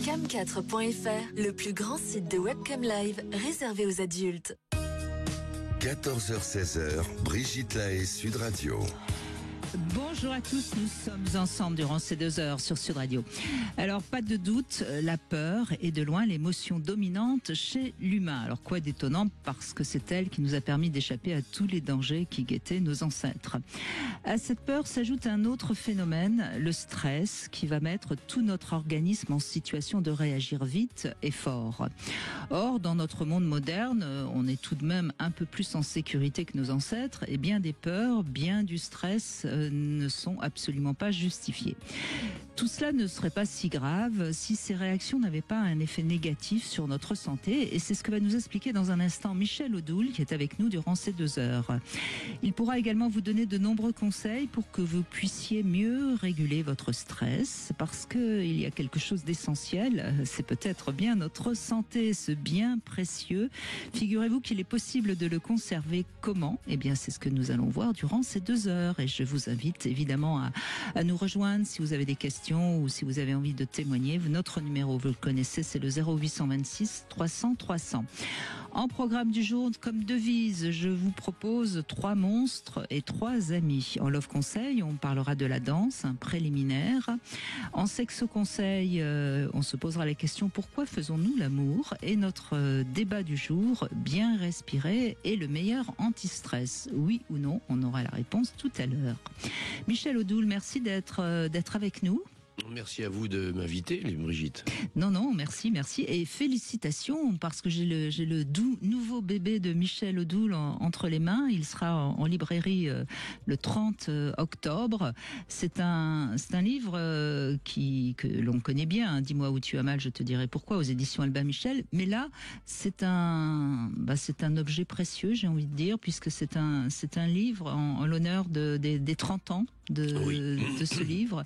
Cam4.fr, le plus grand site de webcam live réservé aux adultes. 14h-16h, Brigitte Lahaie, Sud Radio. Bonjour à tous, nous sommes ensemble durant ces 2 heures sur Sud Radio. Alors, pas de doute, la peur est de loin l'émotion dominante chez l'humain. Alors, quoi d'étonnant, parce que c'est elle qui nous a permis d'échapper à tous les dangers qui guettaient nos ancêtres. À cette peur s'ajoute un autre phénomène, le stress, qui va mettre tout notre organisme en situation de réagir vite et fort. Or, dans notre monde moderne, on est tout de même un peu plus en sécurité que nos ancêtres, et bien des peurs, bien du stress ne sont absolument pas justifiées. Tout cela ne serait pas si grave si ces réactions n'avaient pas un effet négatif sur notre santé, et c'est ce que va nous expliquer dans un instant Michel Odoul, qui est avec nous durant ces 2 heures. Il pourra également vous donner de nombreux conseils pour que vous puissiez mieux réguler votre stress, parce qu'il y a quelque chose d'essentiel, c'est peut-être bien notre santé, ce bien précieux. Figurez-vous qu'il est possible de le conserver. Comment ? Eh bien, c'est ce que nous allons voir durant ces 2 heures, et je vous invite évidemment à nous rejoindre si vous avez des questions ou si vous avez envie de témoigner. Notre numéro, vous le connaissez, c'est le 0826 300 300. En programme du jour, comme devise, je vous propose 3 monstres et 3 amis. En Love Conseil, on parlera de la danse, un préliminaire. En Sexo Conseil, on se posera la question: pourquoi faisons-nous l'amour ? Et notre débat du jour, bien respirer est le meilleur anti-stress. Oui ou non, on aura la réponse tout à l'heure. Michel Odoul, merci d'être avec nous. Merci à vous de m'inviter, Brigitte. Non, merci. Et félicitations, parce que j'ai le nouveau bébé de Michel Odoul entre les mains. Il sera en librairie le 30 octobre. C'est un livre que l'on connaît bien, hein. Dis-moi où tu as mal, je te dirai pourquoi, aux éditions Albin Michel. Mais là, c'est un objet précieux, j'ai envie de dire, puisque c'est un livre en l'honneur des 30 ans de ce livre.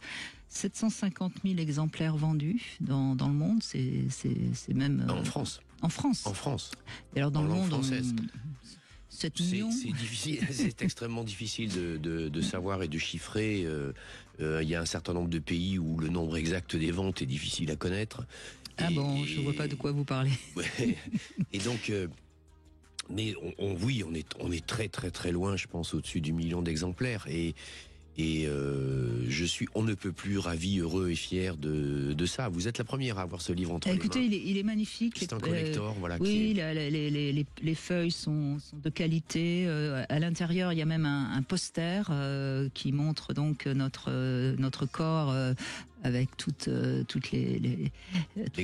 750 000 exemplaires vendus dans le monde, c'est même... En France. En France. En France. Et alors dans le monde française. 7 millions. C'est difficile, c'est extrêmement difficile de savoir et de chiffrer. Il y a un certain nombre de pays où le nombre exact des ventes est difficile à connaître. Je ne vois pas de quoi vous parlez. Ouais. Et donc... mais on est très très très loin, je pense, au-dessus du 1 million d'exemplaires. Et je suis on ne peut plus ravi, heureux et fier de ça. Vous êtes la première à avoir ce livre entre les mains. Écoutez, il est magnifique. C'est un collector, voilà. Oui, les feuilles sont de qualité. À l'intérieur, il y a même un poster qui montre donc notre corps avec toutes les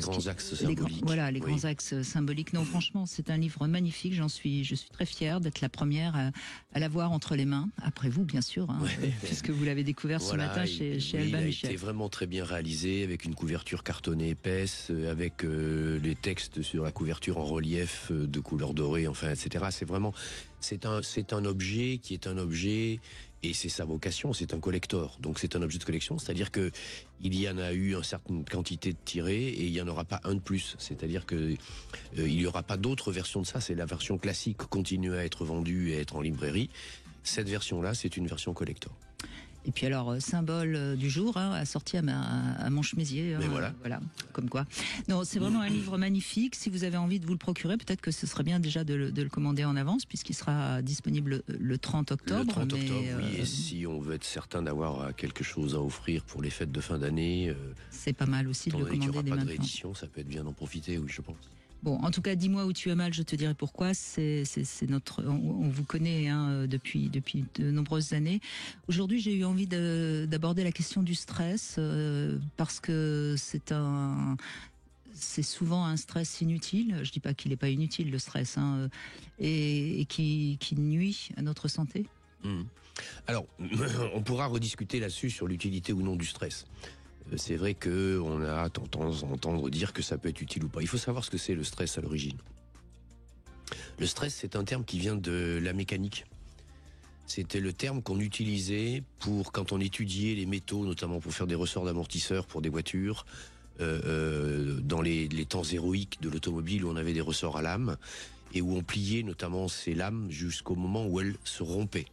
grands axes symboliques. Les grands axes symboliques. Non, franchement, c'est un livre magnifique. Je suis très fière d'être la première à l'avoir entre les mains. Après vous, bien sûr, hein, puisque vous l'avez découvert ce matin chez Albin Michel. Il a été vraiment très bien réalisé, avec une couverture cartonnée épaisse, avec les textes sur la couverture en relief de couleur dorée, enfin, etc. C'est vraiment, c'est un objet qui est un objet. Et c'est sa vocation, c'est un collector. Donc c'est un objet de collection, c'est-à-dire que il y en a eu une certaine quantité de tirés et il n'y en aura pas un de plus. C'est-à-dire que il n'y aura pas d'autres versions de ça. C'est la version classique, continue à être vendue et à être en librairie. Cette version-là, c'est une version collector. Et puis alors, symbole du jour, assorti à mon chemisier. Mais voilà, comme quoi. Non, c'est vraiment un livre magnifique. Si vous avez envie de vous le procurer, peut-être que ce serait bien déjà de le commander en avance, puisqu'il sera disponible le 30 octobre. Le 30 octobre, oui. Et si on veut être certain d'avoir quelque chose à offrir pour les fêtes de fin d'année... c'est pas mal aussi de le commander dès maintenant. Il n'y aura pas de réédition, ça peut être bien d'en profiter, oui, je pense. Bon, en tout cas, dis-moi où tu as mal, je te dirai pourquoi. C'est on vous connaît depuis de nombreuses années. Aujourd'hui, j'ai eu envie d'aborder la question du stress parce que c'est souvent un stress inutile. Je dis pas qu'il n'est pas inutile, le stress, et qui nuit à notre santé. Alors, on pourra rediscuter là-dessus sur l'utilité ou non du stress. C'est vrai qu'on a tendance à entendre dire que ça peut être utile ou pas. Il faut savoir ce que c'est le stress à l'origine. Le stress, c'est un terme qui vient de la mécanique. C'était le terme qu'on utilisait quand on étudiait les métaux, notamment pour faire des ressorts d'amortisseurs pour des voitures, dans les temps héroïques de l'automobile où on avait des ressorts à lames et où on pliait notamment ces lames jusqu'au moment où elles se rompaient.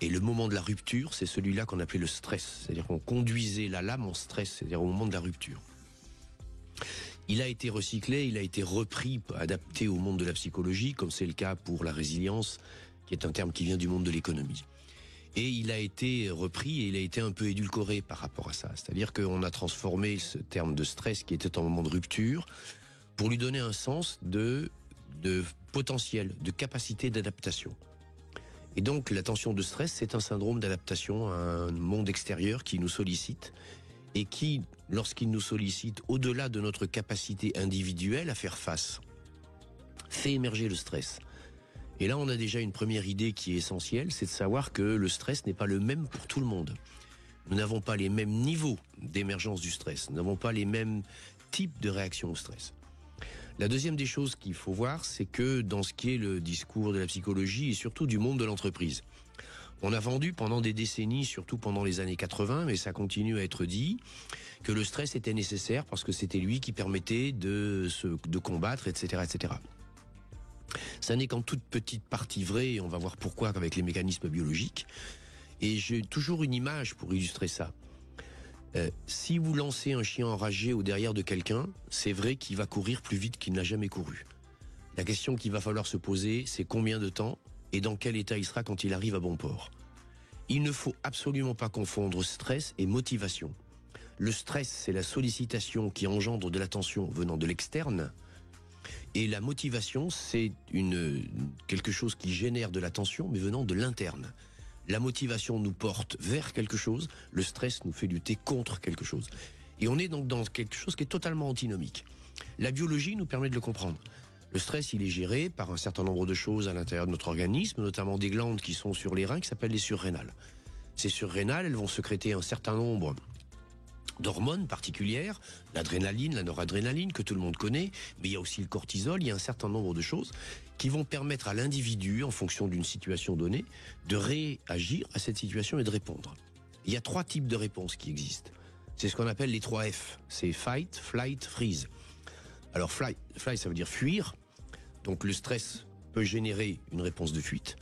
Et le moment de la rupture, c'est celui-là qu'on appelait le stress. C'est-à-dire qu'on conduisait la lame en stress, c'est-à-dire au moment de la rupture. Il a été recyclé, il a été repris, adapté au monde de la psychologie, comme c'est le cas pour la résilience, qui est un terme qui vient du monde de l'économie. Et il a été repris et il a été un peu édulcoré par rapport à ça. C'est-à-dire qu'on a transformé ce terme de stress qui était un moment de rupture pour lui donner un sens de potentiel, de capacité d'adaptation. Et donc la tension de stress, c'est un syndrome d'adaptation à un monde extérieur qui nous sollicite et qui, lorsqu'il nous sollicite au-delà de notre capacité individuelle à faire face, fait émerger le stress. Et là, on a déjà une première idée qui est essentielle, c'est de savoir que le stress n'est pas le même pour tout le monde. Nous n'avons pas les mêmes niveaux d'émergence du stress, nous n'avons pas les mêmes types de réactions au stress. La deuxième des choses qu'il faut voir, c'est que dans ce qui est le discours de la psychologie et surtout du monde de l'entreprise, on a vendu pendant des décennies, surtout pendant les années 80, mais ça continue à être dit, que le stress était nécessaire parce que c'était lui qui permettait de combattre, etc., etc. Ça n'est qu'en toute petite partie vrai, et on va voir pourquoi avec les mécanismes biologiques. Et j'ai toujours une image pour illustrer ça. Si vous lancez un chien enragé au derrière de quelqu'un, c'est vrai qu'il va courir plus vite qu'il n'a jamais couru. La question qu'il va falloir se poser, c'est combien de temps et dans quel état il sera quand il arrive à bon port. Il ne faut absolument pas confondre stress et motivation. Le stress, c'est la sollicitation qui engendre de la tension venant de l'externe. Et la motivation, c'est quelque chose qui génère de la tension, mais venant de l'interne. La motivation nous porte vers quelque chose, le stress nous fait lutter contre quelque chose. Et on est donc dans quelque chose qui est totalement antinomique. La biologie nous permet de le comprendre. Le stress, il est géré par un certain nombre de choses à l'intérieur de notre organisme, notamment des glandes qui sont sur les reins, qui s'appellent les surrénales. Ces surrénales, elles vont sécréter un certain nombre d'hormones particulières, l'adrénaline, la noradrénaline, que tout le monde connaît, mais il y a aussi le cortisol, il y a un certain nombre de choses qui vont permettre à l'individu, en fonction d'une situation donnée, de réagir à cette situation et de répondre. Il y a 3 types de réponses qui existent. C'est ce qu'on appelle les 3 F. C'est fight, flight, freeze. Alors flight, ça veut dire fuir. Donc le stress peut générer une réponse de fuite.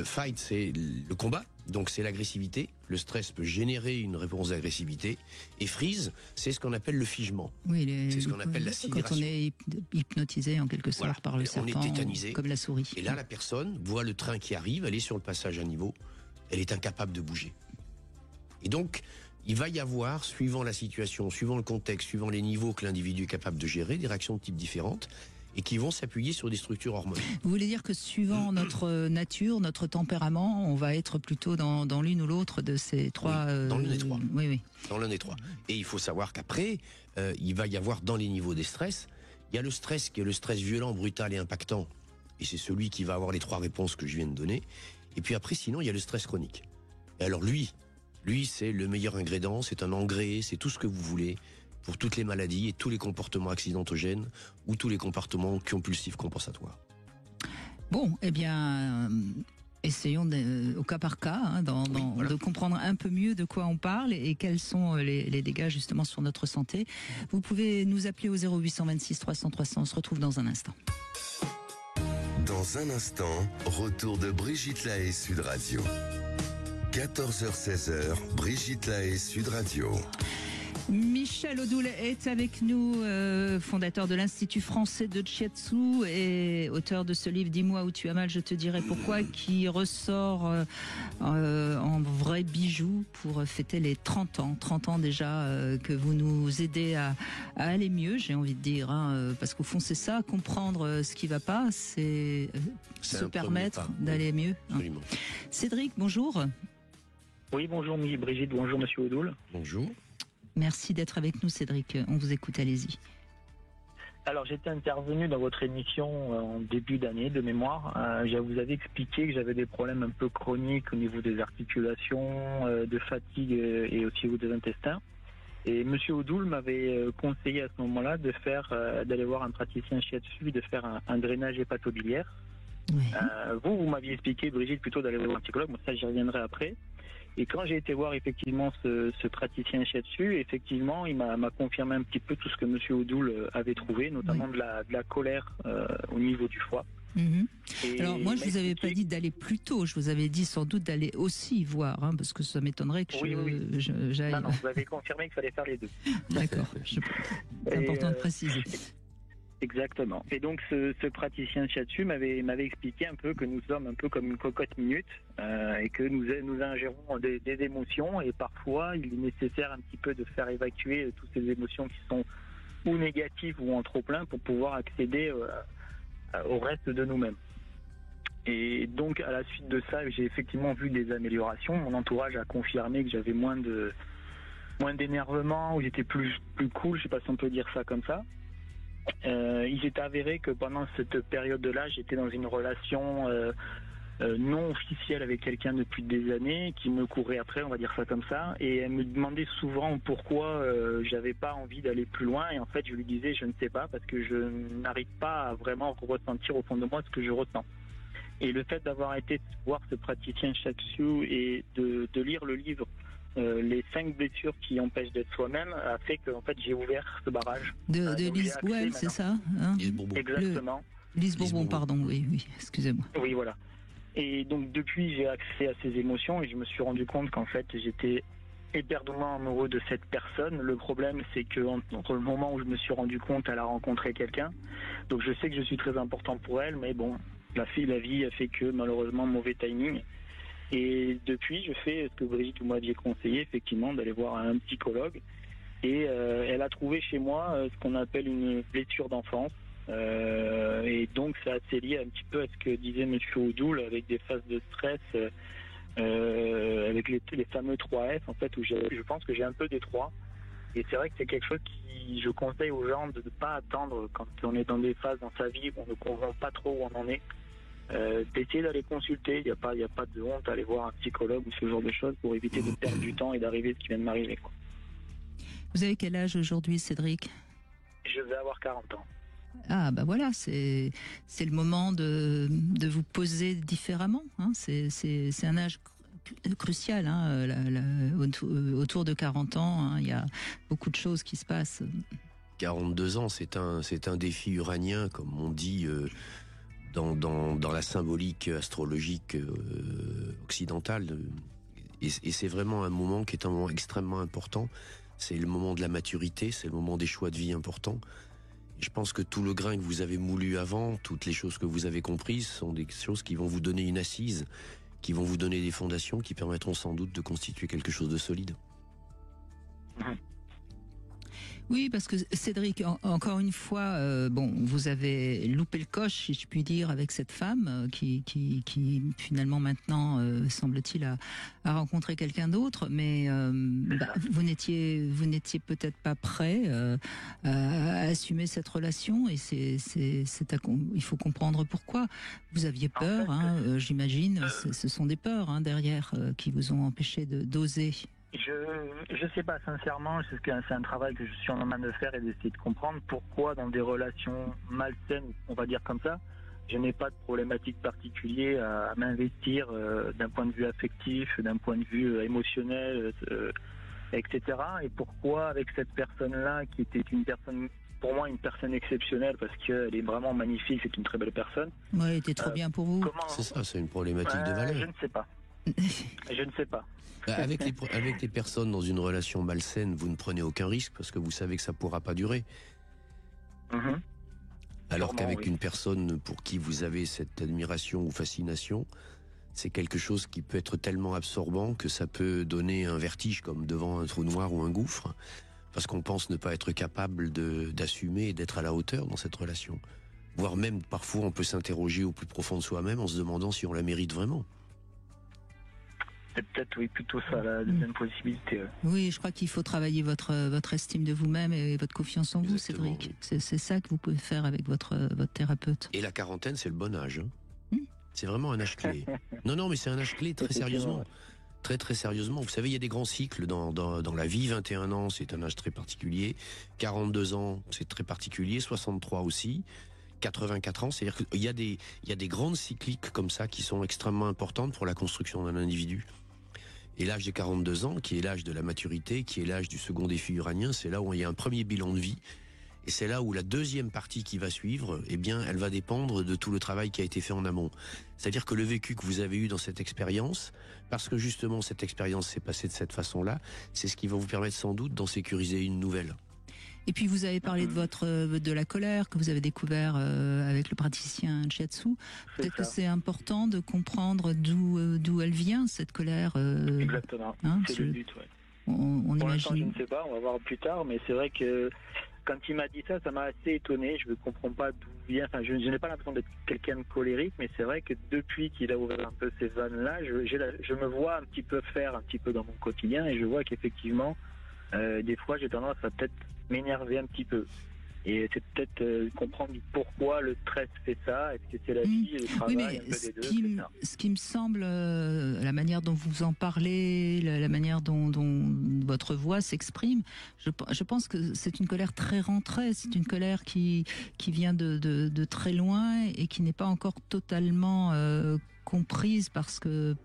Fight, c'est le combat, donc c'est l'agressivité. Le stress peut générer une réponse d'agressivité. Et freeze, c'est ce qu'on appelle le figement. Oui, c'est ce qu'on appelle la sidération. Quand on est hypnotisé en quelque sorte par le serpent, on est tétanisé, comme la souris. Et là, la personne voit le train qui arrive, elle est sur le passage à niveau, elle est incapable de bouger. Et donc, il va y avoir, suivant la situation, suivant le contexte, suivant les niveaux que l'individu est capable de gérer, des réactions de type différentes, et qui vont s'appuyer sur des structures hormonales. Vous voulez dire que suivant notre nature, notre tempérament, on va être plutôt dans l'une ou l'autre de ces 3... Oui, dans l'un des 3. Oui. Dans l'un des 3. Et il faut savoir qu'après, il va y avoir dans les niveaux des stress, il y a le stress qui est le stress violent, brutal et impactant. Et c'est celui qui va avoir les 3 réponses que je viens de donner. Et puis après, sinon, il y a le stress chronique. Et alors lui, c'est le meilleur ingrédient, c'est un engrais, c'est tout ce que vous voulez pour toutes les maladies et tous les comportements accidentogènes ou tous les comportements compulsifs compensatoires. Bon, eh bien, essayons au cas par cas de comprendre un peu mieux de quoi on parle et quels sont les dégâts justement sur notre santé. Vous pouvez nous appeler au 0826 300 300, on se retrouve dans un instant. Dans un instant, retour de Brigitte Lahaie Sud Radio. 14h-16h, Brigitte Lahaie Sud Radio. Michel Odoul est avec nous, fondateur de l'Institut français de Shiatsu et auteur de ce livre « Dis-moi où tu as mal, je te dirai pourquoi » qui ressort en vrai bijou pour fêter les 30 ans. 30 ans déjà que vous nous aidez à aller mieux, j'ai envie de dire, parce qu'au fond c'est ça, comprendre ce qui ne va pas, c'est se permettre d'aller mieux. Absolument. Cédric, bonjour. Oui, bonjour Brigitte, bonjour Monsieur Odoul. Bonjour. Merci d'être avec nous, Cédric. On vous écoute, allez-y. Alors, j'étais intervenu dans votre émission en début d'année, de mémoire. Je vous avais expliqué que j'avais des problèmes un peu chroniques au niveau des articulations, de fatigue et aussi au niveau des intestins. Et Monsieur Odoul m'avait conseillé à ce moment-là d'aller voir un praticien shiatsu, de faire un drainage hépatobiliaire. Oui. Vous m'aviez expliqué, Brigitte, plutôt d'aller voir un psychologue. Moi, ça, j'y reviendrai après. Et quand j'ai été voir effectivement ce praticien shiatsu, effectivement, il m'a confirmé un petit peu tout ce que Monsieur Odoul avait trouvé, notamment de la colère au niveau du foie. Alors moi, je vous avais pas dit d'aller plus tôt. Je vous avais dit sans doute d'aller aussi voir, hein, parce que ça m'étonnerait que j'aille. Non, vous avez confirmé qu'il fallait faire les deux. D'accord. C'est important de préciser. Exactement. Et donc ce praticien shiatsu m'avait expliqué un peu que nous sommes un peu comme une cocotte minute et que nous ingérons des émotions et parfois il est nécessaire un petit peu de faire évacuer toutes ces émotions qui sont ou négatives ou en trop plein pour pouvoir accéder au reste de nous-mêmes. Et donc à la suite de ça, j'ai effectivement vu des améliorations. Mon entourage a confirmé que j'avais moins d'énervement, ou j'étais plus cool, je sais pas si on peut dire ça comme ça. Il s'est avéré que pendant cette période-là, j'étais dans une relation non officielle avec quelqu'un depuis des années, qui me courait après, on va dire ça comme ça, et elle me demandait souvent pourquoi j'avais pas envie d'aller plus loin, et en fait je lui disais je ne sais pas, parce que je n'arrive pas à vraiment ressentir au fond de moi ce que je ressens. Et le fait d'avoir été voir ce praticien shiatsu et de lire le livre les 5 blessures qui empêchent d'être soi-même a fait que en fait j'ai ouvert ce barrage. De Lise Bourbeau, c'est ça, hein? Lise Bourbeau. Exactement. Lise Bourbeau, pardon, oui, excusez-moi. Oui, voilà. Et donc depuis j'ai accès à ces émotions et je me suis rendu compte qu'en fait j'étais éperdument amoureux de cette personne. Le problème c'est que entre le moment où je me suis rendu compte, elle a rencontré quelqu'un. Donc je sais que je suis très important pour elle, mais bon, la vie a fait que malheureusement mauvais timing. Et depuis, je fais ce que Brigitte vous m'aviez conseillé, effectivement, d'aller voir un psychologue. Et elle a trouvé chez moi ce qu'on appelle une blessure d'enfance. Et donc, c'est assez lié un petit peu à ce que disait M. Oudoul, avec des phases de stress, avec les fameux 3F, en fait, où je pense que j'ai un peu des 3. Et c'est vrai que c'est quelque chose qui, je conseille aux gens de ne pas attendre quand on est dans des phases dans sa vie où on ne comprend pas trop où on en est. D'essayer d'aller consulter, il n'y a pas de honte à aller voir un psychologue ou ce genre de choses pour éviter de perdre du temps et d'arriver à ce qui vient de m'arriver. Vous avez quel âge aujourd'hui, Cédric? Je vais avoir 40 ans. Ah bah voilà, c'est le moment de vous poser différemment, hein. C'est un âge crucial, hein, autour de 40 ans, hein, il y a beaucoup de choses qui se passent. 42 ans, c'est un défi uranien, comme on dit dans la symbolique astrologique occidentale. Et c'est vraiment un moment qui est un moment extrêmement important. C'est le moment de la maturité, c'est le moment des choix de vie importants. Et je pense que tout le grain que vous avez moulu avant, toutes les choses que vous avez comprises, sont des choses qui vont vous donner une assise, qui vont vous donner des fondations, qui permettront sans doute de constituer quelque chose de solide. Oui, parce que Cédric, encore une fois, vous avez loupé le coche, si je puis dire, avec cette femme qui finalement maintenant semble-t-il a rencontré quelqu'un d'autre, mais vous n'étiez peut-être pas prêt à assumer cette relation, et il faut comprendre pourquoi. Vous aviez peur, hein, j'imagine. Ce sont des peurs, hein, derrière qui vous ont empêché d'oser. Je sais pas, sincèrement, c'est un travail que je suis en train de faire et d'essayer de comprendre pourquoi dans des relations malsaines, on va dire comme ça, je n'ai pas de problématique particulière à m'investir d'un point de vue affectif, d'un point de vue émotionnel, etc. Et pourquoi avec cette personne-là, qui était une personne, pour moi une personne exceptionnelle, parce qu'elle est vraiment magnifique, c'est une très belle personne. Oui, elle était trop bien pour vous. C'est ça, c'est une problématique de valeur. Je ne sais pas. Je ne sais pas. Avec les personnes dans une relation malsaine, vous ne prenez aucun risque parce que vous savez que ça ne pourra pas durer. Alors qu'avec une personne pour qui vous avez cette admiration ou fascination, c'est quelque chose qui peut être tellement absorbant que ça peut donner un vertige, comme devant un trou noir ou un gouffre, parce qu'on pense ne pas être capable d'assumer et d'être à la hauteur dans cette relation. Voire même, parfois, on peut s'interroger au plus profond de soi-même en se demandant si on la mérite vraiment. C'est peut-être, oui, plutôt ça, la deuxième possibilité. Oui, je crois qu'il faut travailler votre estime de vous-même et votre confiance en vous, Exactement, Cédric. Oui. C'est ça que vous pouvez faire avec votre thérapeute. Et la quarantaine, c'est le bon âge. C'est vraiment un âge clé. Non, mais c'est un âge clé, très sérieusement. Très, très sérieusement. Vous savez, il y a des grands cycles dans la vie. 21 ans, c'est un âge très particulier. 42 ans, c'est très particulier. 63 aussi. 84 ans, c'est-à-dire qu'il y a des grandes cycliques comme ça qui sont extrêmement importantes pour la construction d'un individu. Et l'âge de 42 ans, qui est l'âge de la maturité, qui est l'âge du second défi uranien, c'est là où il y a un premier bilan de vie. Et c'est là où la deuxième partie qui va suivre, eh bien, elle va dépendre de tout le travail qui a été fait en amont. C'est-à-dire que le vécu que vous avez eu dans cette expérience, parce que justement cette expérience s'est passée de cette façon-là, c'est ce qui va vous permettre sans doute d'en sécuriser une nouvelle. Et puis vous avez parlé de la colère que vous avez découvert avec le praticien Shiatsu. Peut-être que c'est important de comprendre d'où elle vient, cette colère. Exactement, c'est le but, ouais. On Pour imagine. l'instant, je ne sais pas, on va voir plus tard, mais c'est vrai que quand il m'a dit ça, ça m'a assez étonné. Je ne comprends pas d'où vient. Enfin, je n'ai pas l'impression d'être quelqu'un de colérique, mais c'est vrai que depuis qu'il a ouvert un peu ces vannes-là, je me vois un petit peu faire un petit peu dans mon quotidien, et je vois qu'effectivement, des fois, j'ai tendance à peut-être m'énerver un petit peu. Et c'est peut-être comprendre pourquoi le stress fait ça. Est-ce que c'est la vie, le travail, un peu des deux, ce qui me semble, la manière dont vous en parlez, la manière dont votre voix s'exprime, je pense que c'est une colère très rentrée. C'est une colère qui vient de très loin et qui n'est pas encore totalement comprise parce que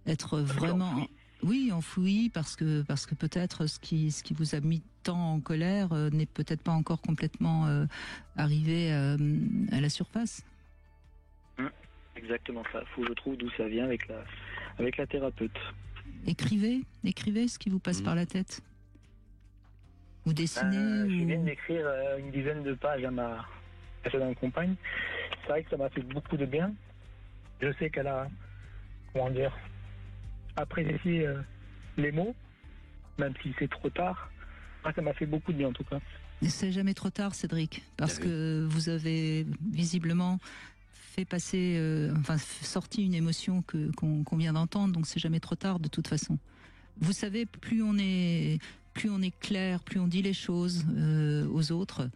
être vraiment... Oui, enfoui, parce que peut-être ce qui vous a mis tant en colère n'est peut-être pas encore complètement arrivé à la surface. Exactement ça. Il faut que je trouve d'où ça vient avec la thérapeute. Écrivez ce qui vous passe par la tête. Ou dessinez. Je viens d'écrire une dizaine de pages à ma compagne. C'est vrai que ça m'a fait beaucoup de bien. Je sais qu'elle a, apprécié les mots, même si c'est trop tard. Ça m'a fait beaucoup de bien en tout cas. C'est jamais trop tard, Cédric, parce que vous avez visiblement fait passer, sorti une émotion qu'on vient d'entendre, donc c'est jamais trop tard de toute façon. Vous savez, plus on est clair, plus on dit les choses aux autres,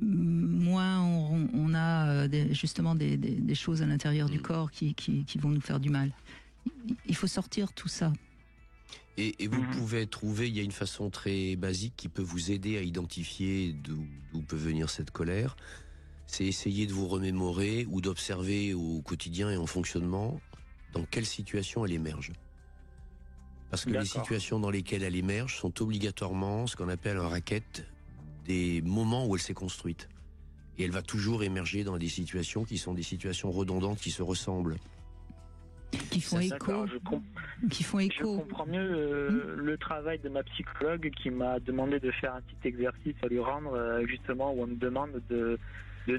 moins on a justement des choses à l'intérieur du corps qui vont nous faire du mal. Il faut sortir tout ça. Et vous pouvez trouver, il y a une façon très basique qui peut vous aider à identifier d'où peut venir cette colère. C'est essayer de vous remémorer ou d'observer au quotidien et en fonctionnement dans quelle situation elle émerge. Parce que les situations dans lesquelles elle émerge sont obligatoirement ce qu'on appelle un racket des moments où elle s'est construite. Et elle va toujours émerger dans des situations qui sont des situations redondantes, qui se ressemblent. Qui font écho. Je comprends mieux le travail de ma psychologue qui m'a demandé de faire un petit exercice à lui rendre, justement, où on me demande de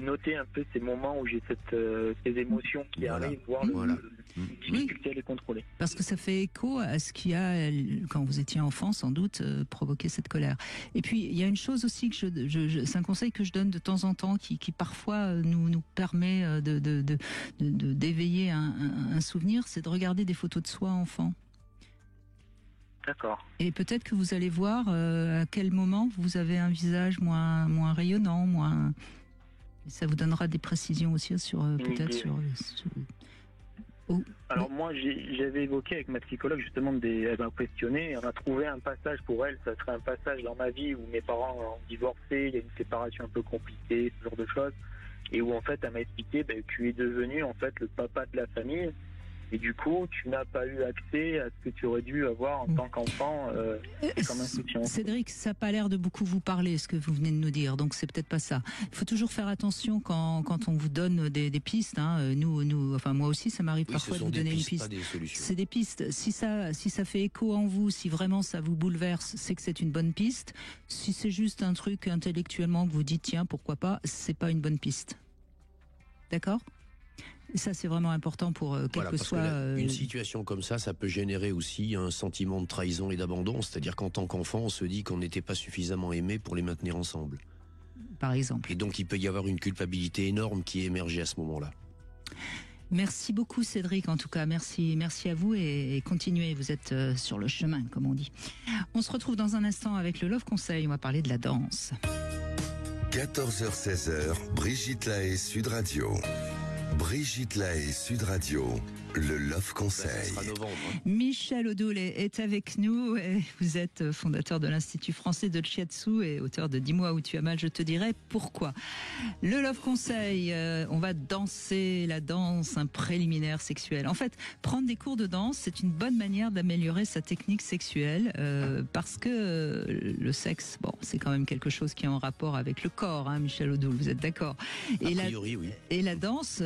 noter un peu ces moments où j'ai ces émotions qui arrivent, voir la difficulté à les contrôler. Parce que ça fait écho à ce qui a, quand vous étiez enfant, sans doute, provoqué cette colère. Et puis, il y a une chose aussi que c'est un conseil que je donne de temps en temps, qui parfois nous permet d'éveiller un souvenir, c'est de regarder des photos de soi enfant. D'accord. Et peut-être que vous allez voir à quel moment vous avez un visage moins rayonnant, moins... Ça vous donnera des précisions aussi sur peut-être sur Alors moi j'avais évoqué avec ma psychologue justement elle m'a questionné, on a trouvé un passage pour elle, ça serait un passage dans ma vie où mes parents ont divorcé, il y a une séparation un peu compliquée, ce genre de choses, et où en fait elle m'a expliqué tu es devenu en fait le papa de la famille. Et du coup, tu n'as pas eu accès à ce que tu aurais dû avoir en tant qu'enfant comme insouciant. Cédric, ça n'a pas l'air de beaucoup vous parler, ce que vous venez de nous dire, donc c'est peut-être pas ça. Il faut toujours faire attention quand on vous donne des pistes. Moi aussi, ça m'arrive parfois de vous donner une piste. C'est des pistes. Si ça fait écho en vous, si vraiment ça vous bouleverse, c'est que c'est une bonne piste. Si c'est juste un truc intellectuellement que vous dites, tiens, pourquoi pas, c'est pas une bonne piste. D'accord ? Ça, c'est vraiment important pour quel que soit... Une situation comme ça peut générer aussi un sentiment de trahison et d'abandon. C'est-à-dire qu'en tant qu'enfant, on se dit qu'on n'était pas suffisamment aimé pour les maintenir ensemble. Par exemple. Et donc, il peut y avoir une culpabilité énorme qui est émergée à ce moment-là. Merci beaucoup, Cédric, en tout cas. Merci à vous et continuez. Vous êtes sur le chemin, comme on dit. On se retrouve dans un instant avec le Love Conseil. On va parler de la danse. 14h-16h, Brigitte Lahaie, Sud Radio. Brigitte Lahaie, Sud Radio, Le Love Ça Conseil. sera novembre. Hein. Michel Odoul est avec nous. Et vous êtes fondateur de l'Institut français de Shiatsu et auteur de 10 mois où tu as mal, je te dirai pourquoi. Le Love Conseil, on va danser la danse, un préliminaire sexuel. En fait, prendre des cours de danse, c'est une bonne manière d'améliorer sa technique sexuelle parce que le sexe, bon, c'est quand même quelque chose qui est en rapport avec le corps, hein, Michel Odoul, vous êtes d'accord? A priori, oui. Et la danse,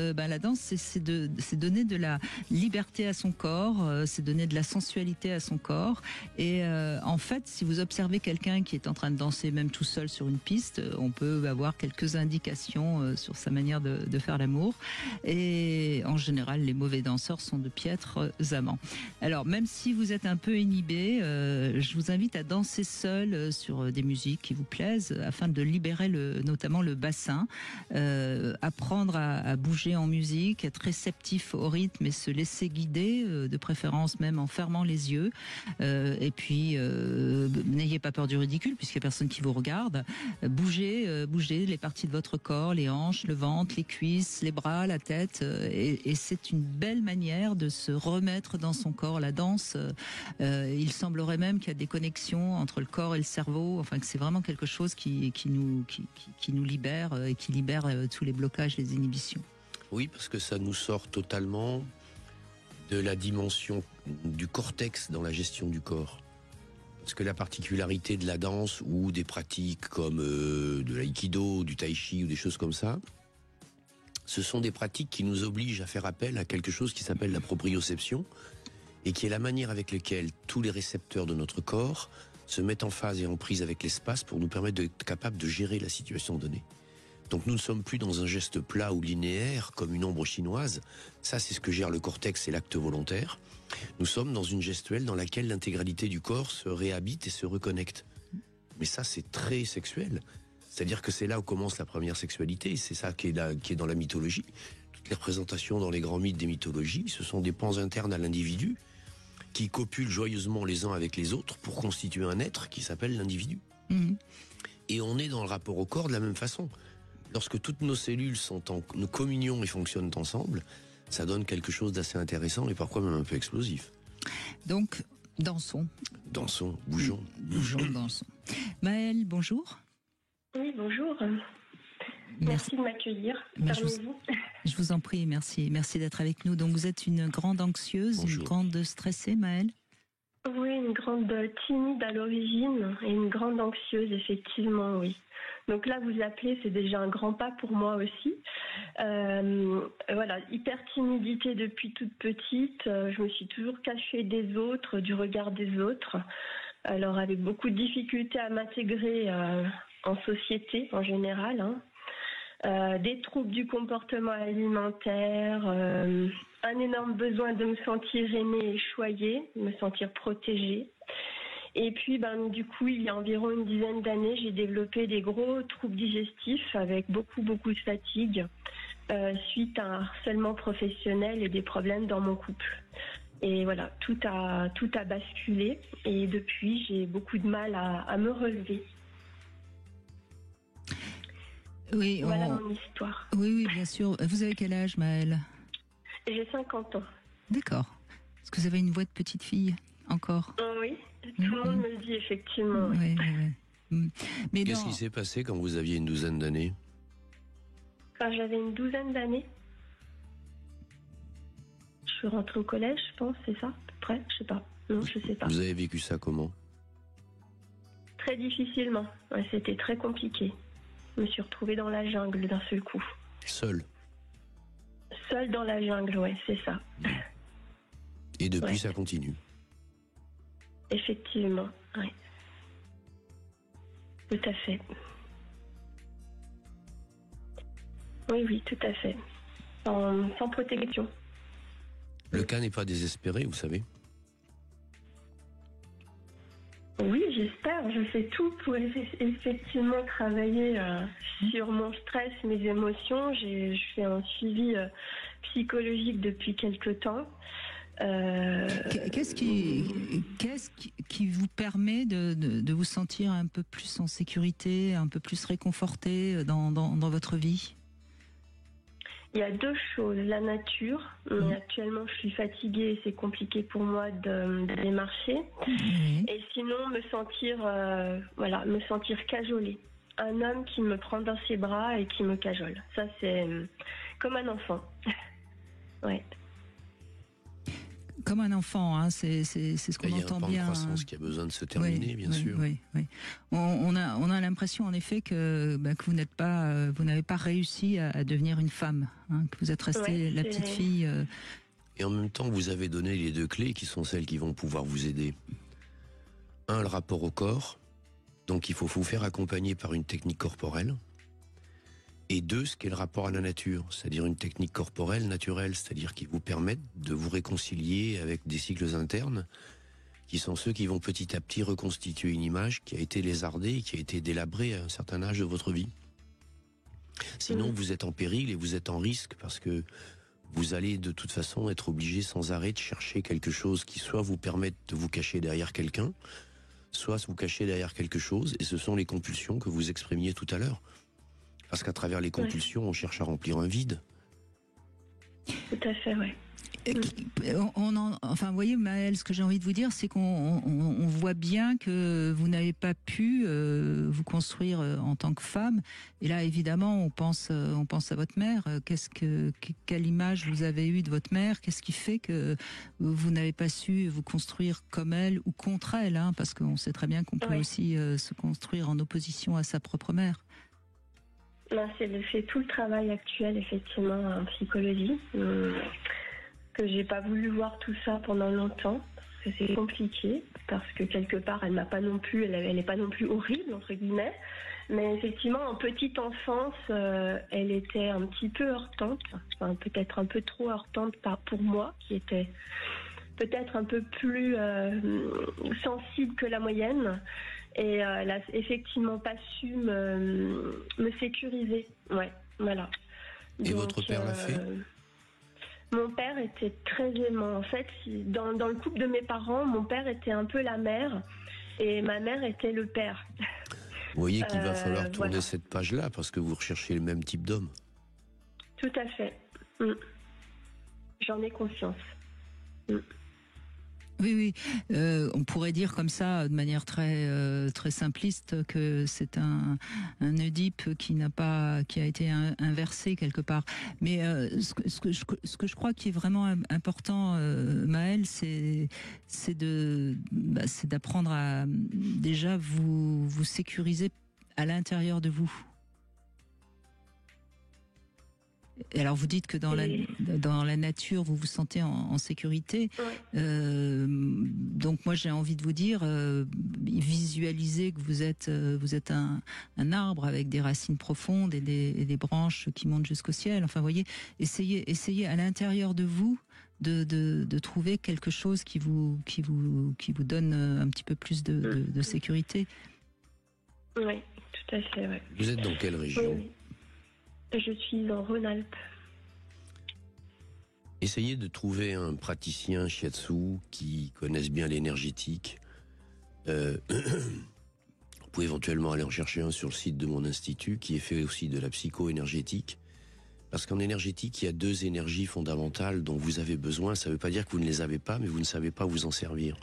c'est donner de la liberté à son corps, c'est donner de la sensualité à son corps. Et en fait, si vous observez quelqu'un qui est en train de danser même tout seul sur une piste, on peut avoir quelques indications sur sa manière de faire l'amour. Et en général, les mauvais danseurs sont de piètres amants. Alors, même si vous êtes un peu inhibé, je vous invite à danser seul sur des musiques qui vous plaisent afin de libérer notamment le bassin, apprendre à bouger en musique, être réceptif au rythme et se laisser guider, de préférence même en fermant les yeux. Et puis, n'ayez pas peur du ridicule puisqu'il n'y a personne qui vous regarde. Bougez les parties de votre corps, les hanches, le ventre, les cuisses, les bras, la tête. Et c'est une belle manière de se remettre dans son corps. La danse, il semblerait même qu'il y a des connexions entre le corps et le cerveau. Enfin, que c'est vraiment quelque chose qui nous libère et qui libère tous les blocages, les inhibitions. Oui, parce que ça nous sort totalement de la dimension du cortex dans la gestion du corps. Parce que la particularité de la danse ou des pratiques comme de l'aïkido, du tai chi ou des choses comme ça, ce sont des pratiques qui nous obligent à faire appel à quelque chose qui s'appelle la proprioception et qui est la manière avec laquelle tous les récepteurs de notre corps se mettent en phase et en prise avec l'espace pour nous permettre d'être capables de gérer la situation donnée. Donc nous ne sommes plus dans un geste plat ou linéaire comme une ombre chinoise. Ça, c'est ce que gère le cortex et l'acte volontaire. Nous sommes dans une gestuelle dans laquelle l'intégralité du corps se réhabite et se reconnecte. Mais ça, c'est très sexuel. C'est-à-dire que c'est là où commence la première sexualité. C'est ça qui est dans la mythologie. Toutes les représentations dans les grands mythes des mythologies, ce sont des pans internes à l'individu qui copulent joyeusement les uns avec les autres pour constituer un être qui s'appelle l'individu. Mmh. Et on est dans le rapport au corps de la même façon. Lorsque toutes nos cellules sont en communion et fonctionnent ensemble, ça donne quelque chose d'assez intéressant et parfois même un peu explosif. Donc, dansons. Dansons, bougeons. Bougeons, dansons. Maëlle, bonjour. Oui, bonjour. Merci de m'accueillir parmi vous. Je vous en prie, merci. Merci d'être avec nous. Donc, vous êtes une grande anxieuse, Bonjour. une grande stressée, Maëlle? Oui, une grande timide à l'origine et une grande anxieuse, effectivement, oui. Donc là, vous appelez, c'est déjà un grand pas pour moi aussi. Voilà, hyper timidité depuis toute petite. Je me suis toujours cachée des autres, du regard des autres. Alors avec beaucoup de difficultés à m'intégrer en société en général. Des troubles du comportement alimentaire, un énorme besoin de me sentir aimée et choyée, de me sentir protégée. Et puis, du coup, il y a environ une dizaine d'années, j'ai développé des gros troubles digestifs avec beaucoup de fatigue suite à un harcèlement professionnel et des problèmes dans mon couple. Et voilà, tout a basculé. Et depuis, j'ai beaucoup de mal à me relever. Oui, voilà mon histoire. Oui, bien sûr. Vous avez quel âge, Maëlle? J'ai 50 ans. D'accord. Est-ce que vous avez une voix de petite fille encore? Oui, tout le monde me le dit, effectivement. Oui. Mais qu'est-ce qui s'est passé quand vous aviez une douzaine d'années? Quand j'avais une douzaine d'années, je suis rentrée au collège, je pense, c'est ça, à peu près, je sais pas. Non, je sais pas. Vous avez vécu ça comment? Très difficilement. Ouais, c'était très compliqué. Je me suis retrouvée dans la jungle d'un seul coup. Seule? Seule dans la jungle, ouais, c'est ça. Et depuis, ça continue? Effectivement, oui. Tout à fait. Oui, tout à fait. Sans protection. Le cas n'est pas désespéré, vous savez? Oui, j'espère. Je fais tout pour effectivement travailler sur mon stress, mes émotions. Je fais un suivi psychologique depuis quelque temps. Qu'est-ce qui vous permet de vous sentir un peu plus en sécurité, un peu plus réconforté dans votre vie? Il y a deux choses. La nature, mais actuellement je suis fatiguée et c'est compliqué pour moi de démarcher. Et sinon me sentir cajolée. Un homme qui me prend dans ses bras et qui me cajole. Ça c'est comme un enfant. Ouais. Comme un enfant, hein, c'est ce qu'on entend bien. Il y a un temps de croissance qui a besoin de se terminer, bien sûr. Oui. On a l'impression en effet que vous n'avez pas réussi à devenir une femme, hein, que vous êtes restée la petite fille. Et en même temps, vous avez donné les deux clés qui sont celles qui vont pouvoir vous aider. Un, le rapport au corps. Donc il faut vous faire accompagner par une technique corporelle. Et deux, ce qu'est le rapport à la nature, c'est-à-dire une technique corporelle naturelle, c'est-à-dire qui vous permettent de vous réconcilier avec des cycles internes, qui sont ceux qui vont petit à petit reconstituer une image qui a été lézardée et qui a été délabrée à un certain âge de votre vie. Sinon, vous êtes en péril et vous êtes en risque, parce que vous allez de toute façon être obligé sans arrêt de chercher quelque chose qui soit vous permette de vous cacher derrière quelqu'un, soit vous cacher derrière quelque chose, et ce sont les compulsions que vous exprimiez tout à l'heure. Parce qu'à travers les compulsions, on cherche à remplir un vide. Tout à fait, oui. Vous voyez, Maëlle, ce que j'ai envie de vous dire, c'est qu'on voit bien que vous n'avez pas pu vous construire en tant que femme. Et là, évidemment, on pense à votre mère. Quelle image vous avez eue de votre mère? Qu'est-ce qui fait que vous n'avez pas su vous construire comme elle ou contre elle, hein? Parce qu'on sait très bien qu'on peut aussi se construire en opposition à sa propre mère. C'est tout le travail actuel, effectivement, en psychologie. Que j'ai pas voulu voir tout ça pendant longtemps, parce que c'est compliqué, parce que quelque part, elle n'est pas non plus horrible, entre guillemets. Mais effectivement, en petite enfance, elle était un petit peu heurtante, enfin, peut-être un peu trop heurtante pour moi, qui était peut-être un peu plus sensible que la moyenne. Et elle n'a effectivement pas su me sécuriser. Ouais, voilà. Et donc, votre père l'a fait? Mon père était très aimant. En fait, dans le couple de mes parents, mon père était un peu la mère et ma mère était le père. Vous voyez qu'il va falloir tourner cette page-là parce que vous recherchez le même type d'homme. Tout à fait. J'en ai conscience. Oui, on pourrait dire comme ça, de manière très très simpliste, que c'est un Oedipe qui a été inversé quelque part. Mais ce que je crois qui est vraiment important, Maëlle, c'est d'apprendre à déjà vous sécuriser à l'intérieur de vous. Et alors vous dites que dans la nature vous vous sentez en sécurité. Donc moi j'ai envie de vous dire, visualisez que vous êtes un arbre avec des racines profondes et des branches qui montent jusqu'au ciel. Enfin, vous voyez, essayez à l'intérieur de vous de trouver quelque chose qui vous donne un petit peu plus de sécurité. Oui, tout à fait. Ouais. Vous êtes dans quelle région? Je suis en Rhône-Alpes. Essayez de trouver un praticien shiatsu qui connaisse bien l'énergétique. Vous pouvez éventuellement aller en chercher un sur le site de mon institut qui est fait aussi de la psycho-énergétique. Parce qu'en énergétique, il y a deux énergies fondamentales dont vous avez besoin. Ça ne veut pas dire que vous ne les avez pas, mais vous ne savez pas vous en servir.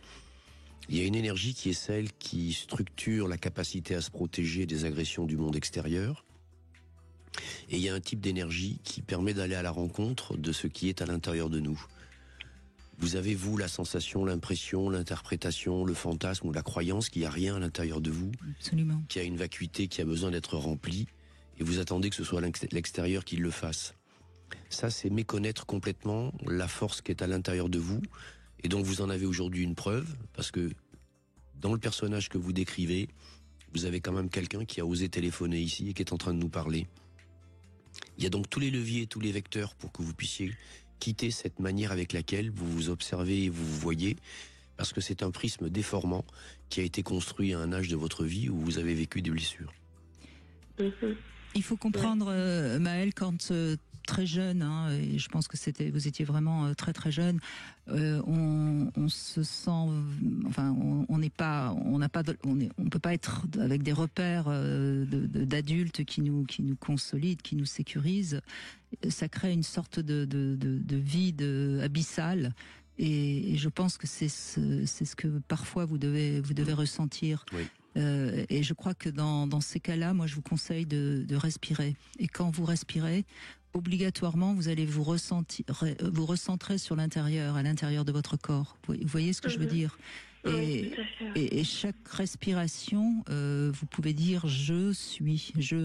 Il y a une énergie qui est celle qui structure la capacité à se protéger des agressions du monde extérieur. Et il y a un type d'énergie qui permet d'aller à la rencontre de ce qui est à l'intérieur de nous. Vous avez, vous, la sensation, l'impression, l'interprétation, le fantasme ou la croyance qu'il n'y a rien à l'intérieur de vous. Absolument. Qu'il y a une vacuité qui a besoin d'être remplie, et vous attendez que ce soit l'extérieur qui le fasse. Ça, c'est méconnaître complètement la force qui est à l'intérieur de vous, et donc vous en avez aujourd'hui une preuve, parce que dans le personnage que vous décrivez, vous avez quand même quelqu'un qui a osé téléphoner ici et qui est en train de nous parler. Il y a donc tous les leviers, tous les vecteurs pour que vous puissiez quitter cette manière avec laquelle vous vous observez et vous vous voyez, parce que c'est un prisme déformant qui a été construit à un âge de votre vie où vous avez vécu des blessures. Il faut comprendre, Maëlle, quand très jeune, hein, et je pense que vous étiez vraiment très très jeune. On se sent, enfin, on peut pas être avec des repères d'adultes qui nous consolident, qui nous sécurisent. Ça crée une sorte de vide abyssal. Et je pense que c'est ce que parfois vous devez ressentir. Oui. Et je crois que dans ces cas-là, moi, je vous conseille de respirer. Et quand vous respirez, obligatoirement, vous allez vous recentrer sur l'intérieur, à l'intérieur de votre corps. Vous voyez ce que je veux dire? Oui, et chaque respiration, vous pouvez dire je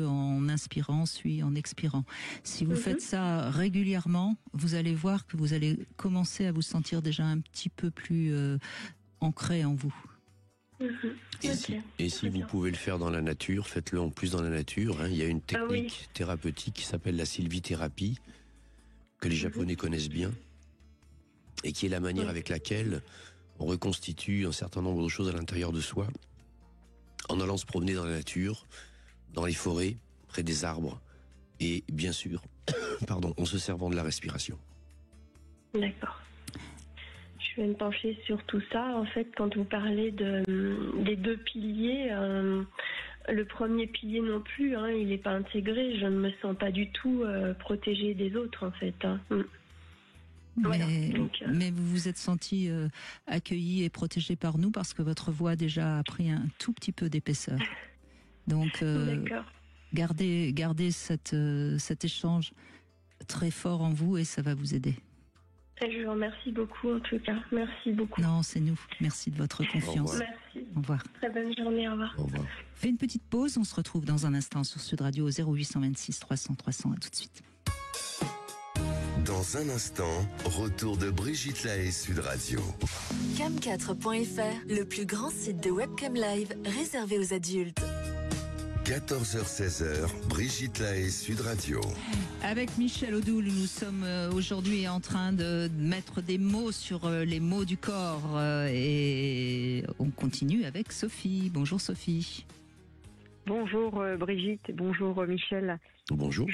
en inspirant, suis en expirant. Si vous faites ça régulièrement, vous allez voir que vous allez commencer à vous sentir déjà un petit peu plus ancré en vous. Et si vous pouvez le faire dans la nature, faites-le en plus dans la nature. Hein. Il y a une technique thérapeutique qui s'appelle la sylvithérapie, que les Japonais connaissent bien, et qui est la manière avec laquelle on reconstitue un certain nombre de choses à l'intérieur de soi, en allant se promener dans la nature, dans les forêts, près des arbres, et bien sûr, en se servant de la respiration. D'accord. Je vais me pencher sur tout ça. En fait, quand vous parlez des deux piliers, le premier pilier non plus, hein, il n'est pas intégré. Je ne me sens pas du tout protégée des autres, en fait. Hein. Mais vous vous êtes senti accueilli et protégé par nous parce que votre voix déjà a pris un tout petit peu d'épaisseur. Donc, gardez cet échange très fort en vous et ça va vous aider. Je vous remercie beaucoup en tout cas. Merci beaucoup. Non, c'est nous. Merci de votre confiance. Merci. Au revoir. Très bonne journée. Au revoir. Au revoir. Fais une petite pause. On se retrouve dans un instant sur Sud Radio au 0826 300 300. À tout de suite. Dans un instant, retour de Brigitte Lahaie Sud Radio. Cam4.fr, le plus grand site de webcam live réservé aux adultes. 14h-16h, Brigitte Lahaie Sud Radio. Avec Michel Odoul, nous sommes aujourd'hui en train de mettre des mots sur les mots du corps et on continue avec Sophie. Bonjour Sophie. Bonjour Brigitte, bonjour Michel. Bonjour.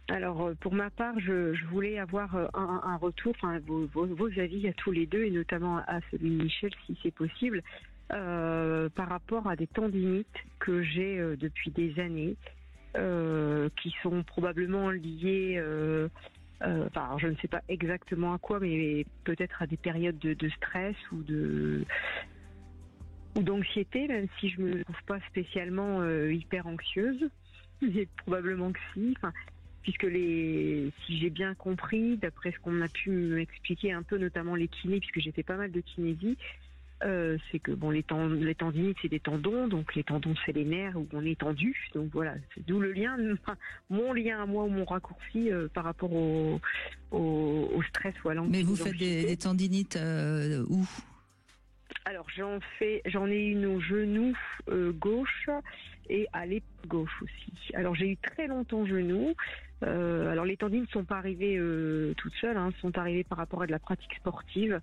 Alors pour ma part, je voulais avoir un retour, enfin vos avis à tous les deux et notamment à celui de Michel si c'est possible. Par rapport à des tendinites que j'ai depuis des années, qui sont probablement liées, enfin, je ne sais pas exactement à quoi, mais peut-être à des périodes de stress ou d'anxiété, même si je me trouve pas spécialement hyper anxieuse, mais probablement que si. Enfin, puisque si j'ai bien compris, d'après ce qu'on a pu m'expliquer un peu, notamment les kinés, puisque j'ai fait pas mal de kinésie. C'est que bon, les tendinites c'est des tendons, donc les tendons c'est les nerfs où on est tendu, donc voilà, c'est d'où le lien, mon lien à moi ou mon raccourci par rapport au stress ou à l'anxiété. Mais vous faites des tendinites où? Alors j'en ai une au genou gauche et à l'épaule gauche aussi. Alors j'ai eu très longtemps genou. Alors les tendines ne sont pas arrivées toutes seules, hein, sont arrivées par rapport à de la pratique sportive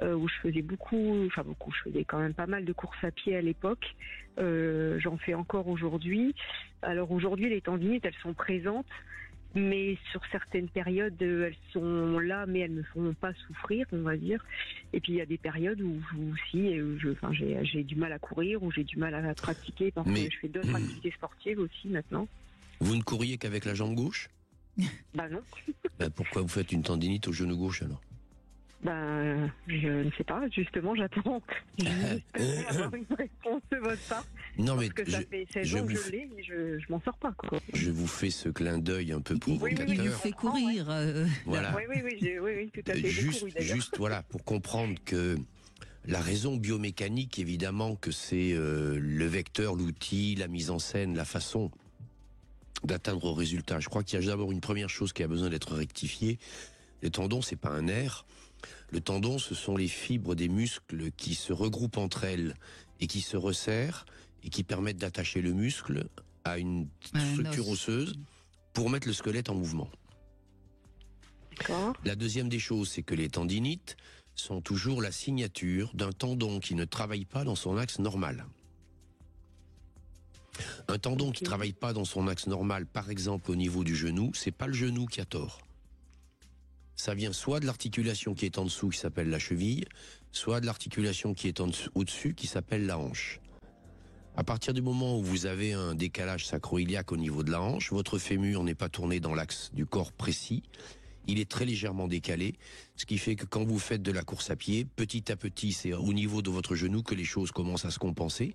où je faisais je faisais quand même pas mal de courses à pied à l'époque. J'en fais encore aujourd'hui. Alors aujourd'hui les tendinites elles sont présentes, mais sur certaines périodes elles sont là mais elles ne me font pas souffrir, on va dire. Et puis il y a des périodes où j'ai du mal à courir, où j'ai du mal à pratiquer parce que je fais d'autres activités sportives aussi maintenant. Vous ne courriez qu'avec la jambe gauche? Bah non. Pourquoi vous faites une tendinite au genou gauche alors? Je ne sais pas, justement, j'attends avoir une réponse de votre part. Non, mais parce que ça fait 16 ans que je l'ai et je m'en sors pas, quoi. Je vous fais ce clin d'œil un peu provocateur. Il vous fait courir. Voilà. Oui, tout à fait. Juste, voilà, pour comprendre que la raison biomécanique, évidemment, que c'est le vecteur, l'outil, la mise en scène, la façon d'atteindre au résultat. Je crois qu'il y a d'abord une première chose qui a besoin d'être rectifiée. Le tendon, c'est pas un nerf. Le tendon, ce sont les fibres des muscles qui se regroupent entre elles et qui se resserrent et qui permettent d'attacher le muscle à une structure osseuse pour mettre le squelette en mouvement. D'accord. La deuxième des choses, c'est que les tendinites sont toujours la signature d'un tendon qui ne travaille pas dans son axe normal. Un tendon qui travaille pas dans son axe normal, par exemple au niveau du genou, c'est pas le genou qui a tort. Ça vient soit de l'articulation qui est en dessous, qui s'appelle la cheville, soit de l'articulation qui est au-dessus, qui s'appelle la hanche. À partir du moment où vous avez un décalage sacro-iliaque au niveau de la hanche, votre fémur n'est pas tourné dans l'axe du corps précis, il est très légèrement décalé, ce qui fait que quand vous faites de la course à pied, petit à petit, c'est au niveau de votre genou que les choses commencent à se compenser.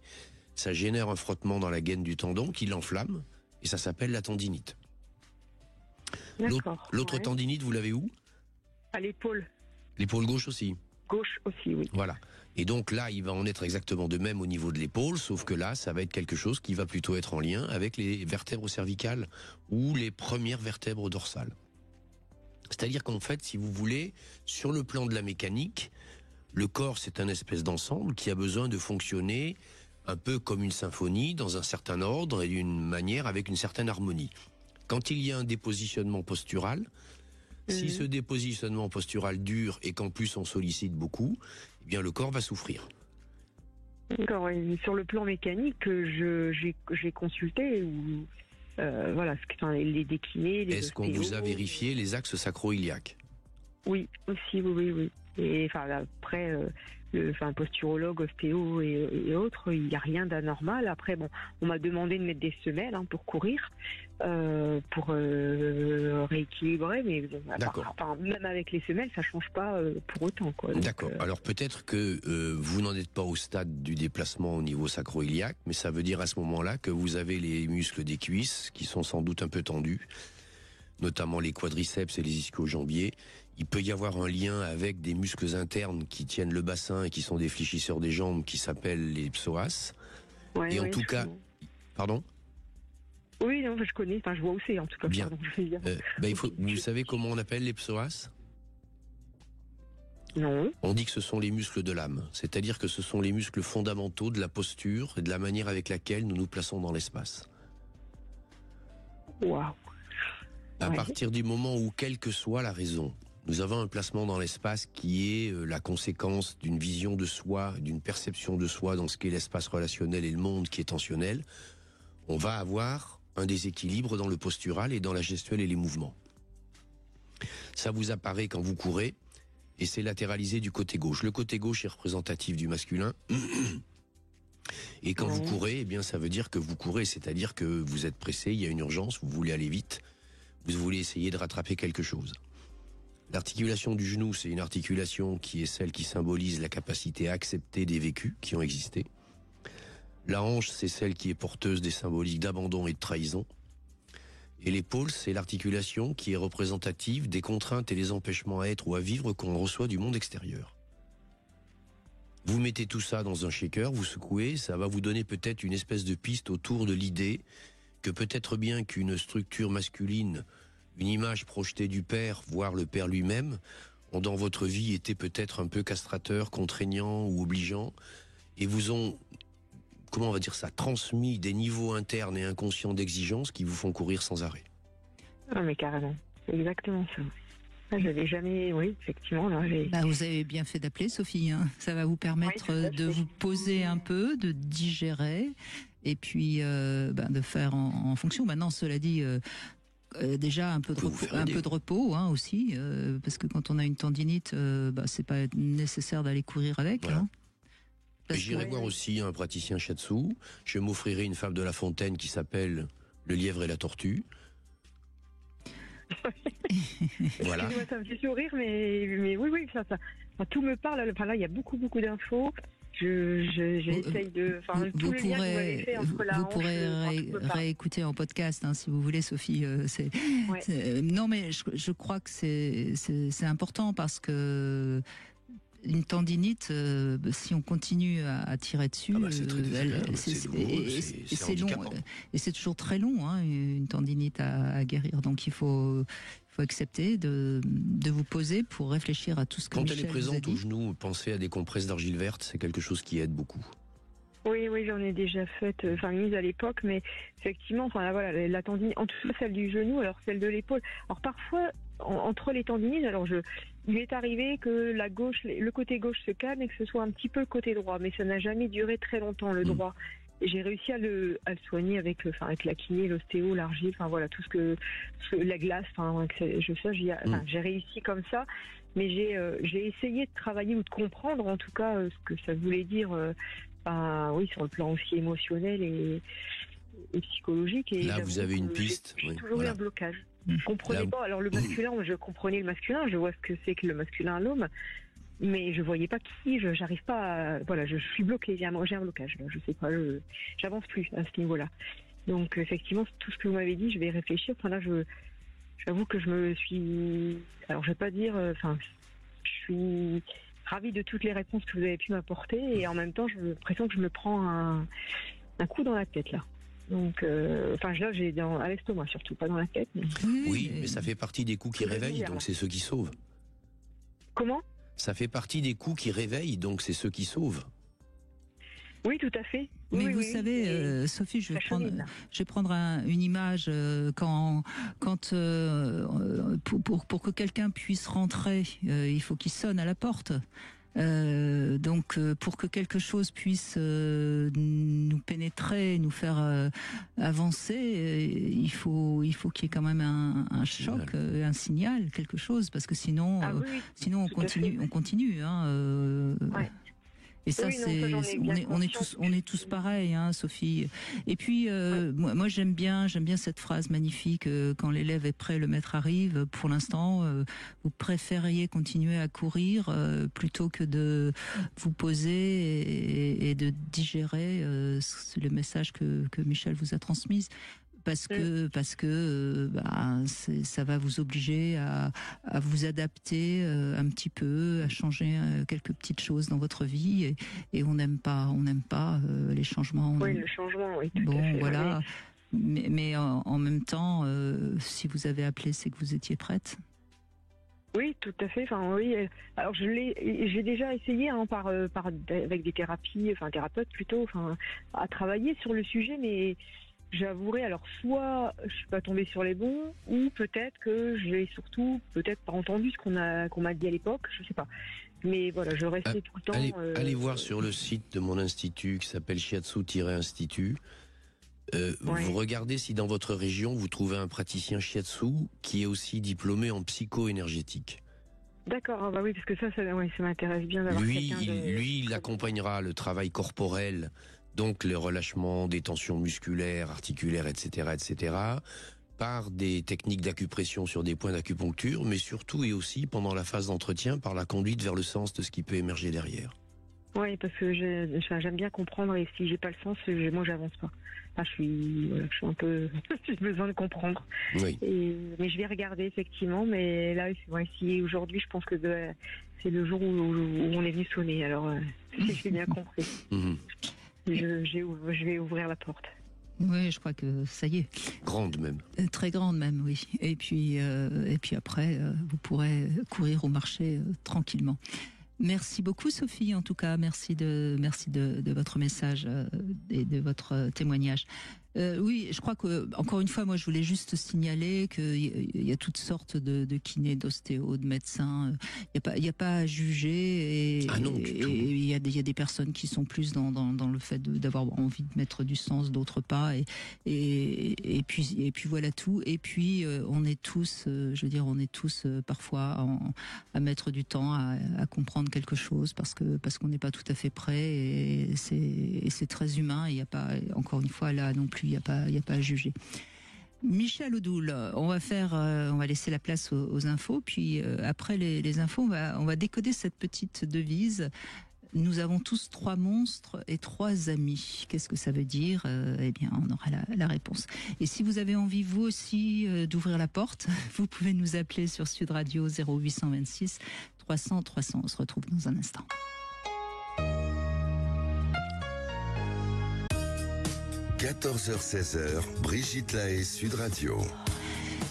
Ça génère un frottement dans la gaine du tendon qui l'enflamme, et ça s'appelle la tendinite. L'autre tendinite, vous l'avez où? À l'épaule. L'épaule gauche aussi. Gauche aussi, oui. Voilà. Et donc là, il va en être exactement de même au niveau de l'épaule, sauf que là, ça va être quelque chose qui va plutôt être en lien avec les vertèbres cervicales ou les premières vertèbres dorsales. C'est-à-dire qu'en fait, si vous voulez, sur le plan de la mécanique, le corps, c'est un espèce d'ensemble qui a besoin de fonctionner un peu comme une symphonie, dans un certain ordre et d'une manière avec une certaine harmonie. Quand il y a un dépositionnement postural, si ce dépositionnement postural dure et qu'en plus on sollicite beaucoup, eh bien le corps va souffrir. D'accord. Et sur le plan mécanique, j'ai consulté les déclinés. Est-ce qu'on vous a vérifié les axes sacro-iliaques? Oui, aussi, oui. Et après, posturologue, ostéo et autres, il n'y a rien d'anormal. Après, on m'a demandé de mettre des semelles pour courir, pour rééquilibrer, mais même avec les semelles, ça change pas pour autant, quoi. D'accord. Alors peut-être que vous n'en êtes pas au stade du déplacement au niveau sacro-iliaque, mais ça veut dire à ce moment-là que vous avez les muscles des cuisses qui sont sans doute un peu tendus, notamment les quadriceps et les ischio-jambiers. Il peut y avoir un lien avec des muscles internes qui tiennent le bassin et qui sont des fléchisseurs des jambes qui s'appellent les psoas. Et en tout cas... Pardon ? Oui, non, je connais, je vois où c'est en tout cas. Bien. Vous savez comment on appelle les psoas ? Non. On dit que ce sont les muscles de l'âme, c'est-à-dire que ce sont les muscles fondamentaux de la posture et de la manière avec laquelle nous nous plaçons dans l'espace. Waouh. À partir du moment où, quelle que soit la raison, nous avons un placement dans l'espace qui est la conséquence d'une vision de soi, d'une perception de soi dans ce qu'est l'espace relationnel et le monde qui est tensionnel, on va avoir un déséquilibre dans le postural et dans la gestuelle et les mouvements. Ça vous apparaît quand vous courez, et c'est latéralisé du côté gauche. Le côté gauche est représentatif du masculin. Et quand vous courez, eh bien, ça veut dire que vous courez, c'est-à-dire que vous êtes pressé, il y a une urgence, vous voulez aller vite, vous voulez essayer de rattraper quelque chose. L'articulation du genou, c'est une articulation qui est celle qui symbolise la capacité à accepter des vécus qui ont existé. La hanche, c'est celle qui est porteuse des symboliques d'abandon et de trahison. Et l'épaule, c'est l'articulation qui est représentative des contraintes et des empêchements à être ou à vivre qu'on reçoit du monde extérieur. Vous mettez tout ça dans un shaker, vous secouez, ça va vous donner peut-être une espèce de piste autour de l'idée que peut-être bien qu'une structure masculine, une image projetée du père, voire le père lui-même, ont dans votre vie été peut-être un peu castrateurs, contraignants ou obligeants, et vous ont, comment on va dire ça, transmis des niveaux internes et inconscients d'exigence qui vous font courir sans arrêt. Ah mais carrément, c'est exactement ça. J'avais jamais, oui, effectivement. Vous avez bien fait d'appeler, Sophie. Ça va vous permettre de vous poser un peu, de digérer, et puis de faire en fonction. Maintenant, cela dit, déjà un peu de repos aussi, parce que quand on a une tendinite, c'est pas nécessaire d'aller courir avec. Voilà. J'irai voir aussi un praticien shiatsu. Je m'offrirai une fable de La Fontaine qui s'appelle Le lièvre et la tortue. Voilà. Ça me fait sourire, mais oui, ça, tout me parle. Là, il y a beaucoup d'infos. J'essaye de. Vous pourrez réécouter en podcast si vous voulez, Sophie. Non, mais je crois que c'est important parce que une tendinite, si on continue à tirer dessus, c'est long et c'est toujours très long, une tendinite à guérir. Donc il faut accepter de vous poser pour réfléchir à tout ce que Quand Michel elle est présente vous a dit. au genou, pensez à des compresses d'argile verte, c'est quelque chose qui aide beaucoup. Oui, j'en ai déjà fait, mise à l'époque, mais effectivement, la tendinite, en tout cas celle du genou, alors celle de l'épaule. Alors parfois, entre les tendinites, il m'est arrivé que le côté gauche se calme et que ce soit un petit peu le côté droit, mais ça n'a jamais duré très longtemps, le droit. j'ai réussi à le soigner avec la kiné, l'ostéo, l'argile, enfin voilà, tout la glace, j'ai réussi comme ça, mais j'ai essayé de travailler ou de comprendre en tout cas ce que ça voulait dire, sur le plan aussi émotionnel et psychologique. Et là, vous avez une piste. J'ai toujours eu un blocage. Je comprenais pas. Alors le masculin, je comprenais le masculin, je vois ce que c'est que le masculin à l'homme. Mais je voyais pas j'arrive pas je suis bloquée, j'ai un blocage, je sais pas, j'avance plus à ce niveau-là. Donc effectivement, tout ce que vous m'avez dit, je vais y réfléchir. Enfin là, j'avoue que je me suis, alors je vais pas dire, je suis ravie de toutes les réponses que vous avez pu m'apporter et en même temps, j'ai l'impression que je me prends un coup dans la tête là. Donc, là, j'ai à l'estomac surtout, pas dans la tête. Mais... Oui, mais ça fait partie des coups qui réveillent, donc c'est ceux qui sauvent. Comment ? Ça fait partie des coups qui réveillent, donc c'est ceux qui sauvent. Oui, tout à fait. Mais vous savez, Sophie, je vais prendre une image pour que quelqu'un puisse rentrer, il faut qu'il sonne à la porte. Donc, pour que quelque chose puisse nous pénétrer, nous faire avancer, il faut qu'il y ait quand même un choc, un signal, quelque chose, parce que sinon, on continue. Ouais. Et ça, on est tous pareils, hein, Sophie. Et puis, moi, j'aime bien cette phrase magnifique. Quand l'élève est prêt, le maître arrive. Pour l'instant, vous préfériez continuer à courir plutôt que de vous poser et de digérer le message que Michel vous a transmis. Parce que ça va vous obliger à vous adapter un petit peu, à changer quelques petites choses dans votre vie et on n'aime pas les changements. Oui, le changement, oui. Tout à fait, voilà. Oui. Mais en même temps, si vous avez appelé, c'est que vous étiez prête. Oui, tout à fait. Enfin, oui. Alors j'ai déjà essayé avec des thérapeutes plutôt, à travailler sur le sujet, mais j'avouerai, alors soit je suis pas tombée sur les bons, ou peut-être que j'ai surtout pas entendu ce qu'on m'a dit à l'époque, je sais pas. Mais voilà, je restais tout le temps. Allez voir sur le site de mon institut qui s'appelle Shiatsu-Institut. Vous regardez si dans votre région vous trouvez un praticien Shiatsu qui est aussi diplômé en psycho-énergétique. D'accord, oui, parce que ça m'intéresse bien d'avoir quelqu'un Lui, il accompagnera le travail corporel. Donc le relâchement des tensions musculaires, articulaires, etc., par des techniques d'acupression sur des points d'acupuncture, mais surtout et aussi pendant la phase d'entretien par la conduite vers le sens de ce qui peut émerger derrière. Oui, parce que j'aime bien comprendre et si j'ai pas le sens, moi j'avance pas. Je suis un peu, j'ai besoin de comprendre. Oui. Mais je vais regarder effectivement, mais là, si aujourd'hui, je pense que c'est le jour où on est venu sonner. Alors, si j'ai bien compris. Je vais ouvrir la porte. Oui, je crois que ça y est. Grande même. Très grande même, oui. Et puis après, vous pourrez courir ou marcher tranquillement. Merci beaucoup, Sophie. En tout cas, merci de votre message et de votre témoignage. Oui, je crois que, encore une fois, moi, je voulais juste signaler qu'il y a toutes sortes de kinés, d'ostéos, de médecins. Il y a pas à juger. Et il y a des personnes qui sont plus dans le fait d'avoir envie de mettre du sens, d'autres pas. Et puis voilà tout. Et puis, on est tous parfois à mettre du temps à comprendre quelque chose parce qu'on n'est pas tout à fait prêt. Et c'est très humain. Il n'y a pas, encore une fois, là non plus. Il n'y a pas à juger. Michel Odoul, on va laisser la place aux infos, puis après les infos, on va décoder cette petite devise. Nous avons tous 3 monstres et 3 amis. Qu'est-ce que ça veut dire ? Eh bien, on aura la réponse. Et si vous avez envie, vous aussi, d'ouvrir la porte, vous pouvez nous appeler sur Sud Radio 0826 300 300. On se retrouve dans un instant. – 14h-16h, Brigitte Lahaie, Sud Radio.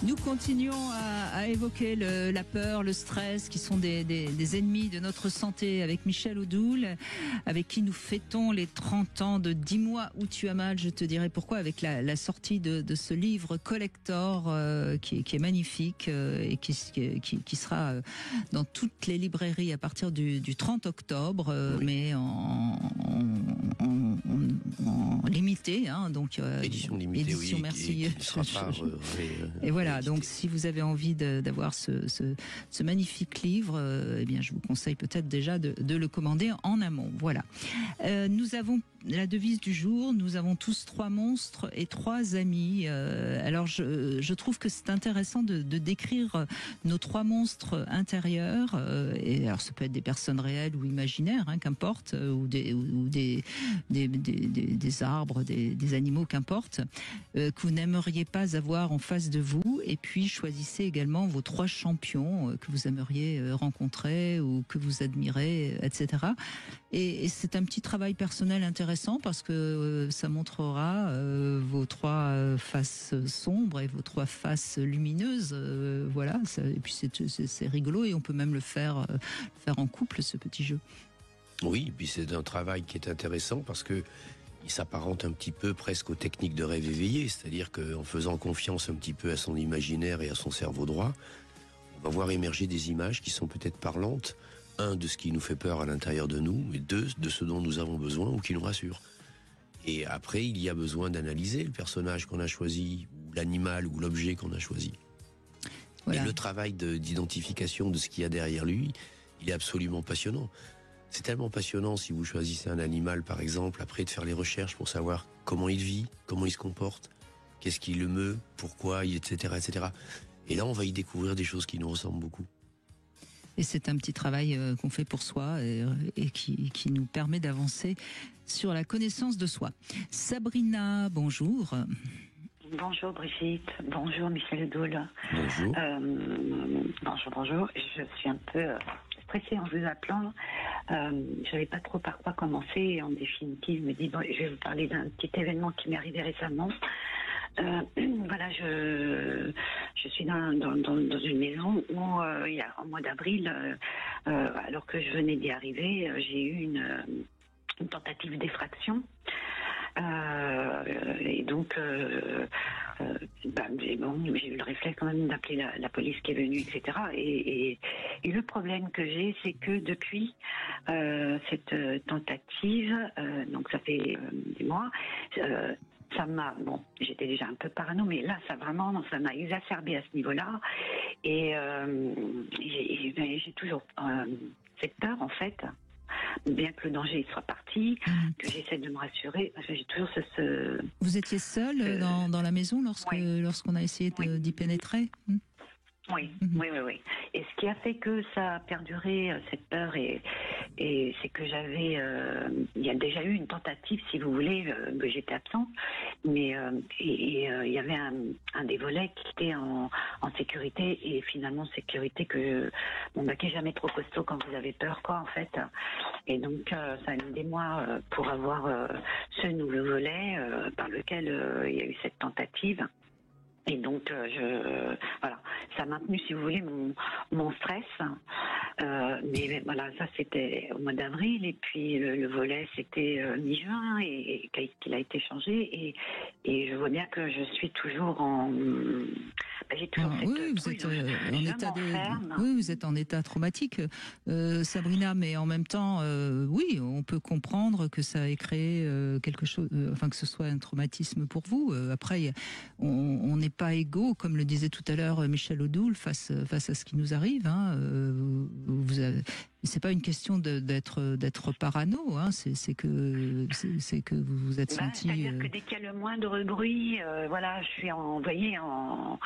Nous continuons à évoquer la peur, le stress, qui sont des ennemis de notre santé, avec Michel Odoul, avec qui nous fêtons les 30 ans de 10 mois où tu as mal. Je te dirai pourquoi, avec la sortie de ce livre collector qui est magnifique et qui sera dans toutes les librairies à partir du 30 octobre. Oui. Mais en limité, hein, donc édition limitée, édition, oui, merci. qui ne sera pas et voilà, réédité. donc si vous avez envie d'avoir ce magnifique livre, eh bien je vous conseille peut-être déjà de le commander en amont. Voilà. Nous avons la devise du jour, nous avons tous 3 monstres et 3 amis. Alors je trouve que c'est intéressant de décrire nos 3 monstres intérieurs. Et alors ça peut être des personnes réelles ou imaginaires, hein, qu'importe, ou des arbres, des animaux, qu'importe, que vous n'aimeriez pas avoir en face de vous. Et puis choisissez également vos 3 champions que vous aimeriez rencontrer ou que vous admirez, etc. Et c'est un petit travail personnel intéressant parce que ça montrera vos 3 faces sombres et vos 3 faces lumineuses. Voilà. Et puis c'est rigolo et on peut même le faire en couple, ce petit jeu. Oui, et puis c'est un travail qui est intéressant parce que il s'apparente un petit peu presque aux techniques de rêve éveillé, c'est-à-dire qu'en faisant confiance un petit peu à son imaginaire et à son cerveau droit, on va voir émerger des images qui sont peut-être parlantes, 1, de ce qui nous fait peur à l'intérieur de nous, et 2, de ce dont nous avons besoin ou qui nous rassure. Et après, il y a besoin d'analyser le personnage qu'on a choisi, ou l'animal ou l'objet qu'on a choisi. Voilà. Et le travail d'identification de ce qu'il y a derrière lui, il est absolument passionnant. C'est tellement passionnant si vous choisissez un animal, par exemple, après de faire les recherches pour savoir comment il vit, comment il se comporte, qu'est-ce qui le meut, pourquoi, etc., etc. Et là, on va y découvrir des choses qui nous ressemblent beaucoup. Et c'est un petit travail qu'on fait pour soi et qui nous permet d'avancer sur la connaissance de soi. Sabrina, bonjour. Bonjour Brigitte, bonjour Michel Doul. Bonjour. Bonjour. Je suis un peu stressée en vous appelant. Je savais pas trop par quoi commencer. Et en définitive, je me dis, bon, je vais vous parler d'un petit événement qui m'est arrivé récemment. Voilà, je suis dans une maison où il y a en mois d'avril, alors que je venais d'y arriver, j'ai eu une tentative d'effraction. Et donc, j'ai eu le réflexe quand même d'appeler la police qui est venue, etc. Et le problème que j'ai, c'est que depuis cette tentative, donc ça fait des mois, ça m'a, j'étais déjà un peu parano, mais là, ça m'a exacerbé à ce niveau-là. Et j'ai toujours cette peur, en fait, bien que le danger soit parti, que j'essaie de me rassurer, j'ai toujours ce... Vous étiez seule dans la maison lorsqu'on a essayé d'y pénétrer? Oui. Et ce qui a fait que ça a perduré, cette peur, et c'est que j'avais... il y a déjà eu une tentative, si vous voulez, que j'étais absente, mais il y avait un des volets qui était en sécurité, et finalement sécurité qui est jamais trop costaud quand vous avez peur, quoi, en fait. Et donc, ça a mis des mois pour avoir ce nouveau volet par lequel il y a eu cette tentative. Et donc, voilà, ça a maintenu, si vous voulez, mon stress. Mais voilà, ça c'était au mois d'avril, et puis le volet c'était mi-juin, et qu'il a été changé. Et je vois bien que je suis toujours en... j'ai toujours vous êtes en état traumatique, Sabrina, mais en même temps, oui, on peut comprendre que ça ait créé quelque chose, enfin que ce soit un traumatisme pour vous. Après, on n'est pas égaux, comme le disait tout à l'heure Michel Odoul, face à ce qui nous arrive. Hein. C'est pas une question d'être parano, hein. C'est que vous vous êtes senti. C'est-à-dire que dès qu'il y a le moindre bruit, voilà, je suis envoyée en.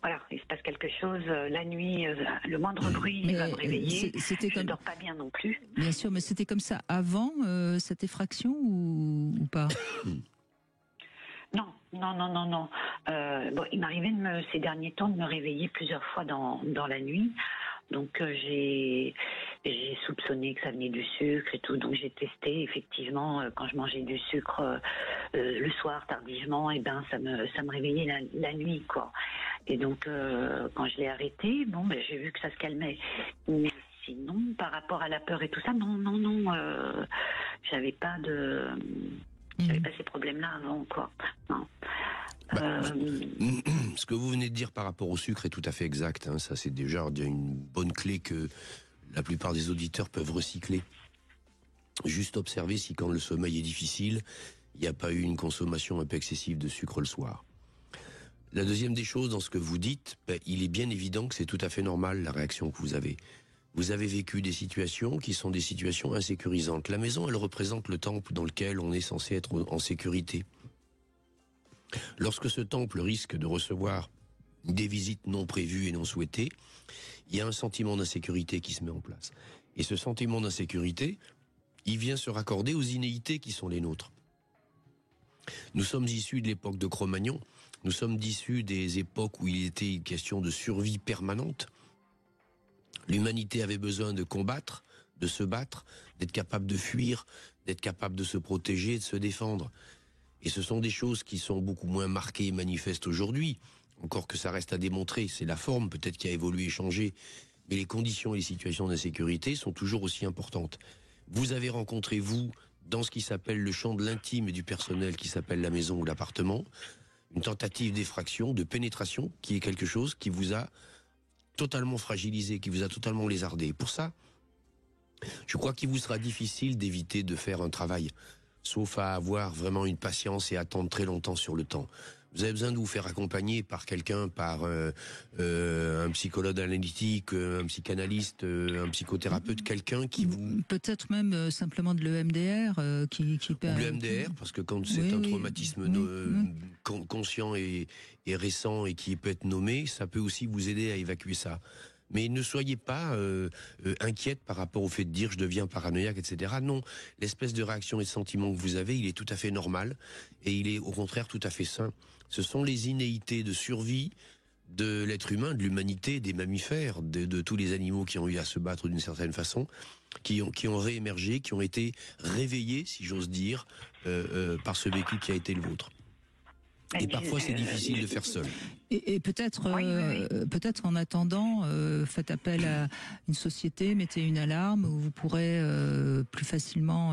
Voilà, il se passe quelque chose la nuit, le moindre bruit va me réveiller. Je ne dors pas bien non plus. Bien sûr, mais c'était comme ça avant cette effraction ou pas? Non. Il m'arrivait ces derniers temps de me réveiller plusieurs fois dans la nuit. Donc j'ai soupçonné que ça venait du sucre et tout. Donc j'ai testé, effectivement, quand je mangeais du sucre le soir tardivement, et ben ça me réveillait la nuit, quoi. Et donc quand je l'ai arrêté, j'ai vu que ça se calmait. Mais sinon, par rapport à la peur et tout ça, non, j'avais pas ces problèmes-là avant, quoi. Non. Ce que vous venez de dire par rapport au sucre est tout à fait exact. Hein. Ça, c'est déjà une bonne clé que la plupart des auditeurs peuvent recycler. Juste observer si, quand le sommeil est difficile, il n'y a pas eu une consommation un peu excessive de sucre le soir. La deuxième des choses dans ce que vous dites, il est bien évident que c'est tout à fait normal la réaction que vous avez. Vous avez vécu des situations qui sont des situations insécurisantes. La maison, elle représente le temple dans lequel on est censé être en sécurité. Lorsque ce temple risque de recevoir des visites non prévues et non souhaitées, il y a un sentiment d'insécurité qui se met en place. Et ce sentiment d'insécurité, il vient se raccorder aux innéités qui sont les nôtres. Nous sommes issus de l'époque de Cro-Magnon, nous sommes issus des époques où il était une question de survie permanente. L'humanité avait besoin de combattre, de se battre, d'être capable de fuir, d'être capable de se protéger, de se défendre. Et ce sont des choses qui sont beaucoup moins marquées et manifestes aujourd'hui. Encore que ça reste à démontrer, c'est la forme peut-être qui a évolué et changé. Mais les conditions et les situations d'insécurité sont toujours aussi importantes. Vous avez rencontré, vous, dans ce qui s'appelle le champ de l'intime et du personnel qui s'appelle la maison ou l'appartement, une tentative d'effraction, de pénétration, qui est quelque chose qui vous a totalement fragilisé, qui vous a totalement lézardé. Pour ça, je crois qu'il vous sera difficile d'éviter de faire un travail, sauf à avoir vraiment une patience et attendre très longtemps sur le temps. Vous avez besoin de vous faire accompagner par quelqu'un, par un psychologue analytique, un psychanalyste, un psychothérapeute, quelqu'un qui vous... Peut-être même simplement de l'EMDR qui permet... L'EMDR, parce que quand c'est un traumatisme conscient et récent et qui peut être nommé, ça peut aussi vous aider à évacuer ça. Mais ne soyez pas inquiète par rapport au fait de dire je deviens paranoïaque, etc. Non, l'espèce de réaction et de sentiment que vous avez, il est tout à fait normal et il est au contraire tout à fait sain. Ce sont les innéités de survie de l'être humain, de l'humanité, des mammifères, de tous les animaux qui ont eu à se battre d'une certaine façon, qui ont réémergé, qui ont été réveillés, si j'ose dire, par ce vécu qui a été le vôtre. Et parfois c'est difficile de faire seul. Et peut-être, peut-être en attendant, faites appel à une société, mettez une alarme où vous pourrez plus facilement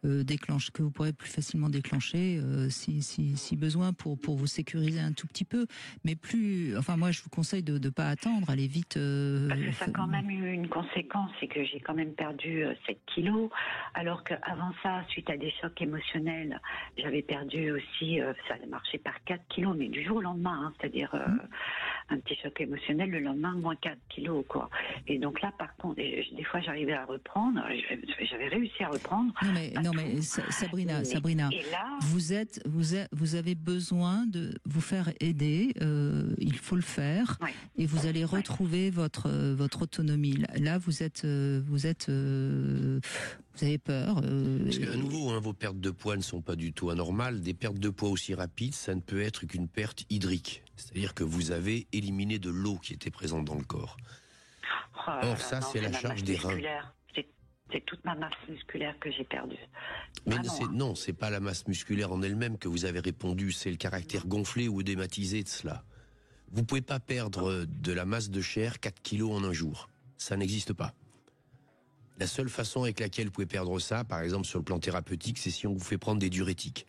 déclencher, que vous pourrez plus facilement déclencher si besoin pour vous sécuriser un tout petit peu. Mais plus, enfin moi je vous conseille de pas attendre, allez vite. Parce que ça a quand même eu une conséquence, c'est que j'ai quand même perdu 7 kilos, alors qu'avant ça, suite à des chocs émotionnels, j'avais perdu aussi, ça a marché par 4 kilos, mais du jour au lendemain, hein, c'est-à-dire un petit choc émotionnel, le lendemain, moins 4 kilos, quoi. Et donc là, par contre, des fois, j'arrivais à reprendre, j'avais réussi à reprendre. Non mais Sabrina, et là, vous avez besoin de vous faire aider, il faut le faire, ouais. Et vous allez retrouver votre autonomie. Là, vous avez peur. Parce qu'à nouveau, vos pertes de poids ne sont pas du tout anormales. Des pertes de poids aussi rapides, ça ne peut être qu'une perte hydrique. C'est-à-dire que vous avez éliminé de l'eau qui était présente dans le corps. Or, ça, c'est la charge des reins. C'est toute ma masse musculaire que j'ai perdue. Mais non, c'est pas la masse musculaire en elle-même que vous avez répondu, c'est le caractère gonflé ou édématisé de cela. Vous pouvez pas perdre de la masse de chair 4 kilos en un jour. Ça n'existe pas. La seule façon avec laquelle vous pouvez perdre ça, par exemple sur le plan thérapeutique, c'est si on vous fait prendre des diurétiques.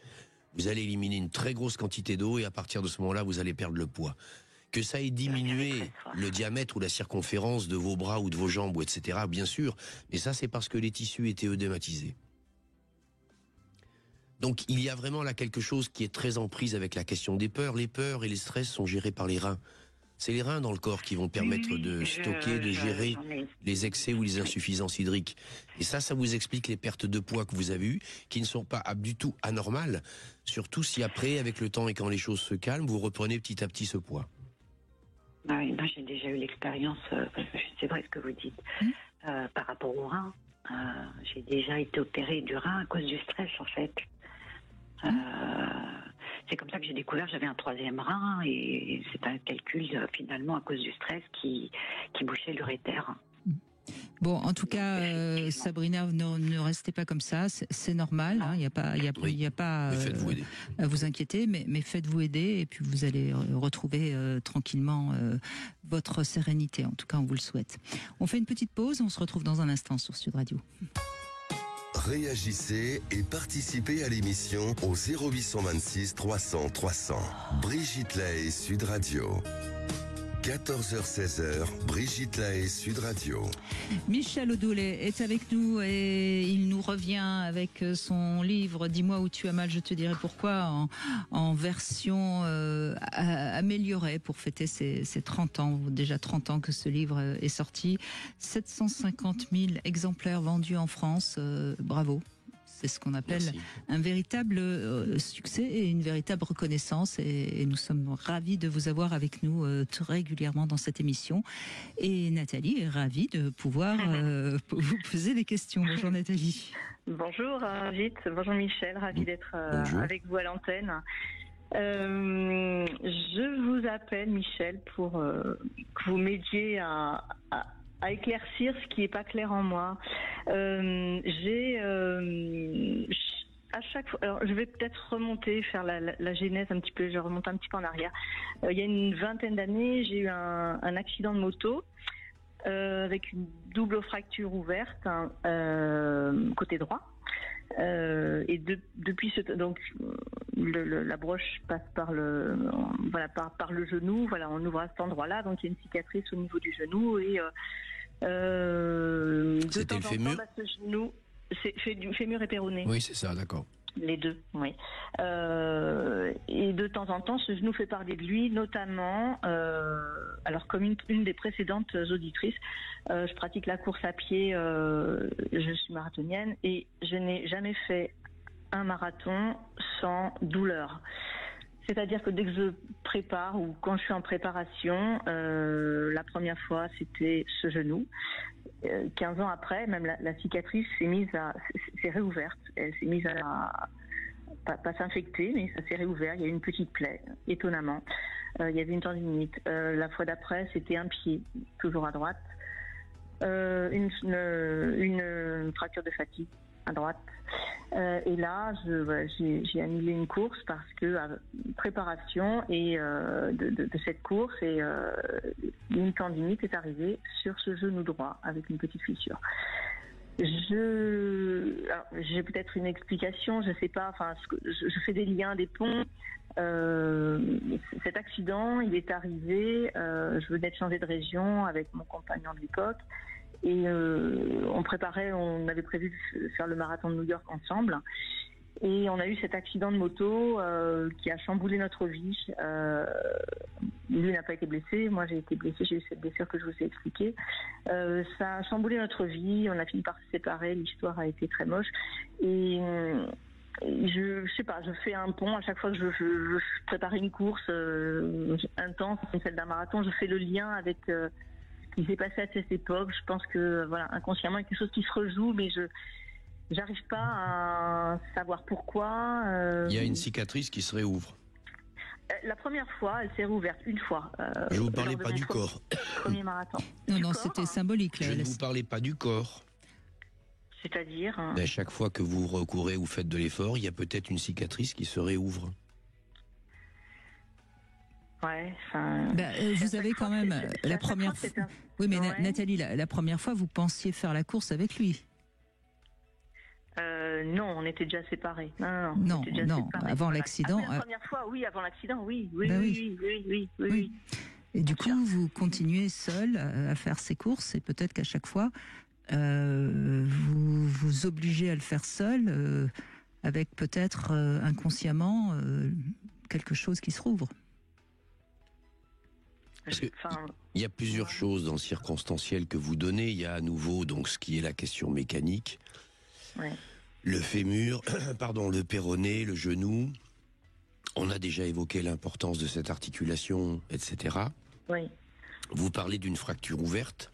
Vous allez éliminer une très grosse quantité d'eau et à partir de ce moment-là, vous allez perdre le poids. Que ça ait diminué le diamètre ou la circonférence de vos bras ou de vos jambes, etc., bien sûr, mais ça c'est parce que les tissus étaient œdématisés. Donc il y a vraiment là quelque chose qui est très en prise avec la question des peurs. Les peurs et les stress sont gérés par les reins. C'est les reins dans le corps qui vont permettre de stocker, de gérer les excès ou les insuffisances hydriques. Et ça vous explique les pertes de poids que vous avez eues, qui ne sont pas du tout anormales, surtout si après, avec le temps et quand les choses se calment, vous reprenez petit à petit ce poids. Ah oui, moi j'ai déjà eu l'expérience, c'est vrai ce que vous dites, par rapport au rein. J'ai déjà été opérée du rein à cause du stress en fait. C'est comme ça que j'ai découvert que j'avais un 3e rein et c'est un calcul finalement à cause du stress qui bouchait l'uréter. Bon, en tout cas, Sabrina, ne restez pas comme ça, c'est normal. Il n'y a pas à vous inquiéter, mais faites-vous aider et puis vous allez retrouver tranquillement votre sérénité. En tout cas, on vous le souhaite. On fait une petite pause, on se retrouve dans un instant sur Sud Radio. Réagissez et participez à l'émission au 0826 300 300. Brigitte Lahaie, Sud Radio. 14h-16h, Brigitte Lahaie, Sud Radio. Michel Audoulet est avec nous et il nous revient avec son livre « Dis-moi où tu as mal, je te dirai pourquoi » en version améliorée pour fêter ses 30 ans. Déjà 30 ans que ce livre est sorti. 750 000 exemplaires vendus en France. Bravo. C'est ce qu'on appelle un véritable succès et une véritable reconnaissance. Et nous sommes ravis de vous avoir avec nous très régulièrement dans cette émission. Et Nathalie est ravie de pouvoir vous poser des questions. Bonjour Nathalie. Bonjour Brigitte, bonjour Michel, ravie d'être avec vous à l'antenne. Je vous appelle Michel pour que vous m'aidiez à éclaircir ce qui n'est pas clair en moi. À chaque fois, alors je vais peut-être remonter, faire la genèse un petit peu, je remonte un petit peu en arrière. Il y a une vingtaine d'années, j'ai eu un accident de moto avec une double fracture ouverte côté droit. Et depuis donc la broche passe par le genou. Voilà, on ouvre à cet endroit-là, donc il y a une cicatrice au niveau du genou et c'était le fémur. Ce genou, c'est du fémur et péroné. Oui, c'est ça, d'accord. Les deux, oui. Et de temps en temps, ce genou fait parler de lui, notamment, alors comme une des précédentes auditrices, je pratique la course à pied, je suis marathonienne et je n'ai jamais fait un marathon sans douleur. C'est-à-dire que dès que je prépare ou quand je suis en préparation, la première fois c'était ce genou. 15 ans après, même la cicatrice s'est réouverte. Elle s'est mise à pas s'infecter, mais ça s'est réouvert. Il y a eu une petite plaie, étonnamment. Il y avait une tendinite. La fois d'après, c'était un pied, toujours à droite. Une fracture de fatigue à droite. Et là, j'ai annulé une course parce que préparation et de cette course et une tendinite est arrivée sur ce genou droit avec une petite fissure. J'ai peut-être une explication, je sais pas. Enfin, je fais des liens, des ponts. Cet accident, il est arrivé. Je venais de changer de région avec mon compagnon de l'époque. Et on avait prévu de faire le marathon de New York ensemble. Et on a eu cet accident de moto qui a chamboulé notre vie. Lui n'a pas été blessé, moi j'ai été blessée, j'ai eu cette blessure que je vous ai expliquée. Ça a chamboulé notre vie, on a fini par se séparer, l'histoire a été très moche. Et je sais pas, je fais un pont à chaque fois que je prépare une course intense, comme celle d'un marathon, je fais le lien avec... Il s'est passé à cette époque. Je pense que voilà, inconsciemment, il y a quelque chose qui se rejoue, mais j'arrive pas à savoir pourquoi. Il y a une cicatrice qui se réouvre. La première fois, elle s'est réouverte une fois. Je vous parlais pas du corps. Premier marathon. Non, c'était symbolique. Je ne vous parlais pas du corps. C'est-à-dire À chaque fois que vous recourez ou faites de l'effort, il y a peut-être une cicatrice qui se réouvre. Ouais, vous avez quand même la première fois. Oui, mais ouais. Nathalie, la première fois, vous pensiez faire la course avec lui. Non, on était déjà séparés. Non, avant l'accident. La première fois, oui, avant l'accident, oui. Et du coup, vous continuez seul à faire ces courses, et peut-être qu'à chaque fois, vous vous obligez à le faire seul, avec peut-être inconsciemment quelque chose qui se rouvre. Parce que il y a plusieurs choses dans le circonstanciel que vous donnez. Il y a à nouveau donc ce qui est la question mécanique, le fémur, le péroné, le genou. On a déjà évoqué l'importance de cette articulation, etc. Oui. Vous parlez d'une fracture ouverte.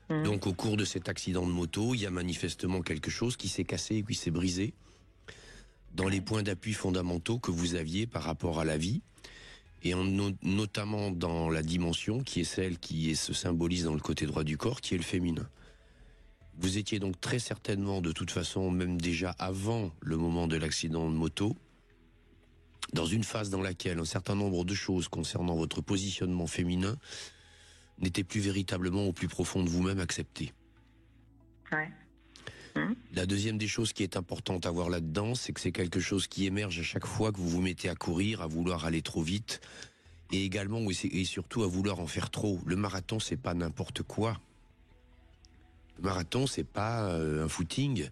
Donc au cours de cet accident de moto, il y a manifestement quelque chose qui s'est cassé et qui s'est brisé dans les points d'appui fondamentaux que vous aviez par rapport à la vie. Et notamment dans la dimension qui est celle qui se symbolise dans le côté droit du corps, qui est le féminin. Vous étiez donc très certainement, de toute façon, même déjà avant le moment de l'accident de moto, dans une phase dans laquelle un certain nombre de choses concernant votre positionnement féminin n'étaient plus véritablement au plus profond de vous-même acceptées. Ouais. La deuxième des choses qui est importante à voir là-dedans, c'est que c'est quelque chose qui émerge à chaque fois que vous vous mettez à courir, à vouloir aller trop vite, Et également, et surtout, à vouloir en faire trop. Le marathon, c'est pas n'importe quoi. Le marathon, c'est pas un footing.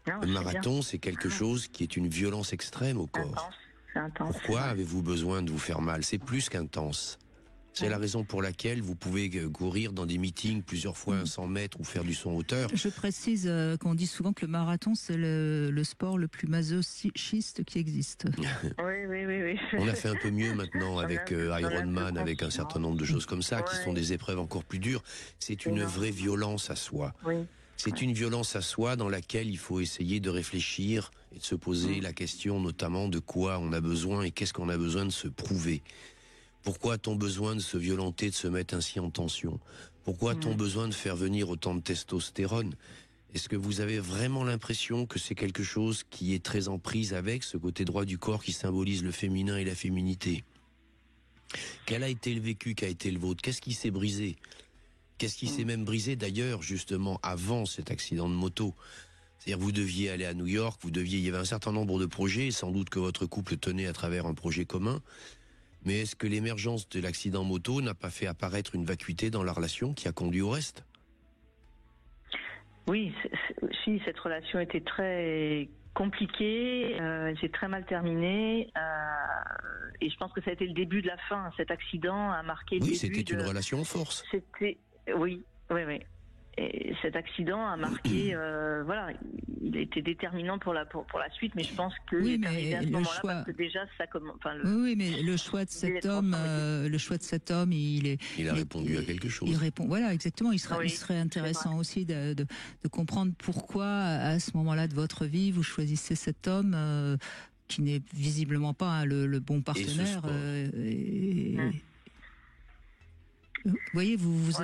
Non, le marathon, c'est quelque chose qui est une violence extrême au corps. C'est intense. Pourquoi avez-vous besoin de vous faire mal? C'est plus qu'intense. C'est la raison pour laquelle vous pouvez courir dans des meetings plusieurs fois 100 mètres ou faire du saut en hauteur. Je précise qu'on dit souvent que le marathon, c'est le sport le plus masochiste qui existe. Oui. On a fait un peu mieux maintenant avec Ironman, avec un certain nombre de choses comme ça, qui sont des épreuves encore plus dures. C'est une vraie violence à soi. Oui. C'est une violence à soi dans laquelle il faut essayer de réfléchir et de se poser la question notamment de quoi on a besoin et qu'est-ce qu'on a besoin de se prouver. Pourquoi a-t-on besoin de se violenter, de se mettre ainsi en tension? Pourquoi a-t-on besoin de faire venir autant de testostérone? Est-ce que vous avez vraiment l'impression que c'est quelque chose qui est très en prise avec ce côté droit du corps qui symbolise le féminin et la féminité? Quel a été le vécu, qu'a été le vôtre? Qu'est-ce qui s'est brisé? Qu'est-ce qui s'est même brisé d'ailleurs justement avant cet accident de moto? C'est-à-dire vous deviez aller à New York, il y avait un certain nombre de projets, sans doute que votre couple tenait à travers un projet commun. Mais est-ce que l'émergence de l'accident moto n'a pas fait apparaître une vacuité dans la relation qui a conduit au reste? Oui, si cette relation était très compliquée, elle s'est très mal terminée, et je pense que ça a été le début de la fin. Cet accident a marqué le début. Oui, c'était une relation en force. Oui. Et cet accident a marqué, il a été déterminant pour la suite, mais je pense que oui, mais à ce moment-là, parce que déjà ça commence. Oui, mais le choix de cet homme, il a répondu à quelque chose. Il répond, voilà, exactement. Il serait intéressant aussi de comprendre pourquoi à ce moment-là de votre vie vous choisissez cet homme qui n'est visiblement pas le bon partenaire. Vous voyez, vous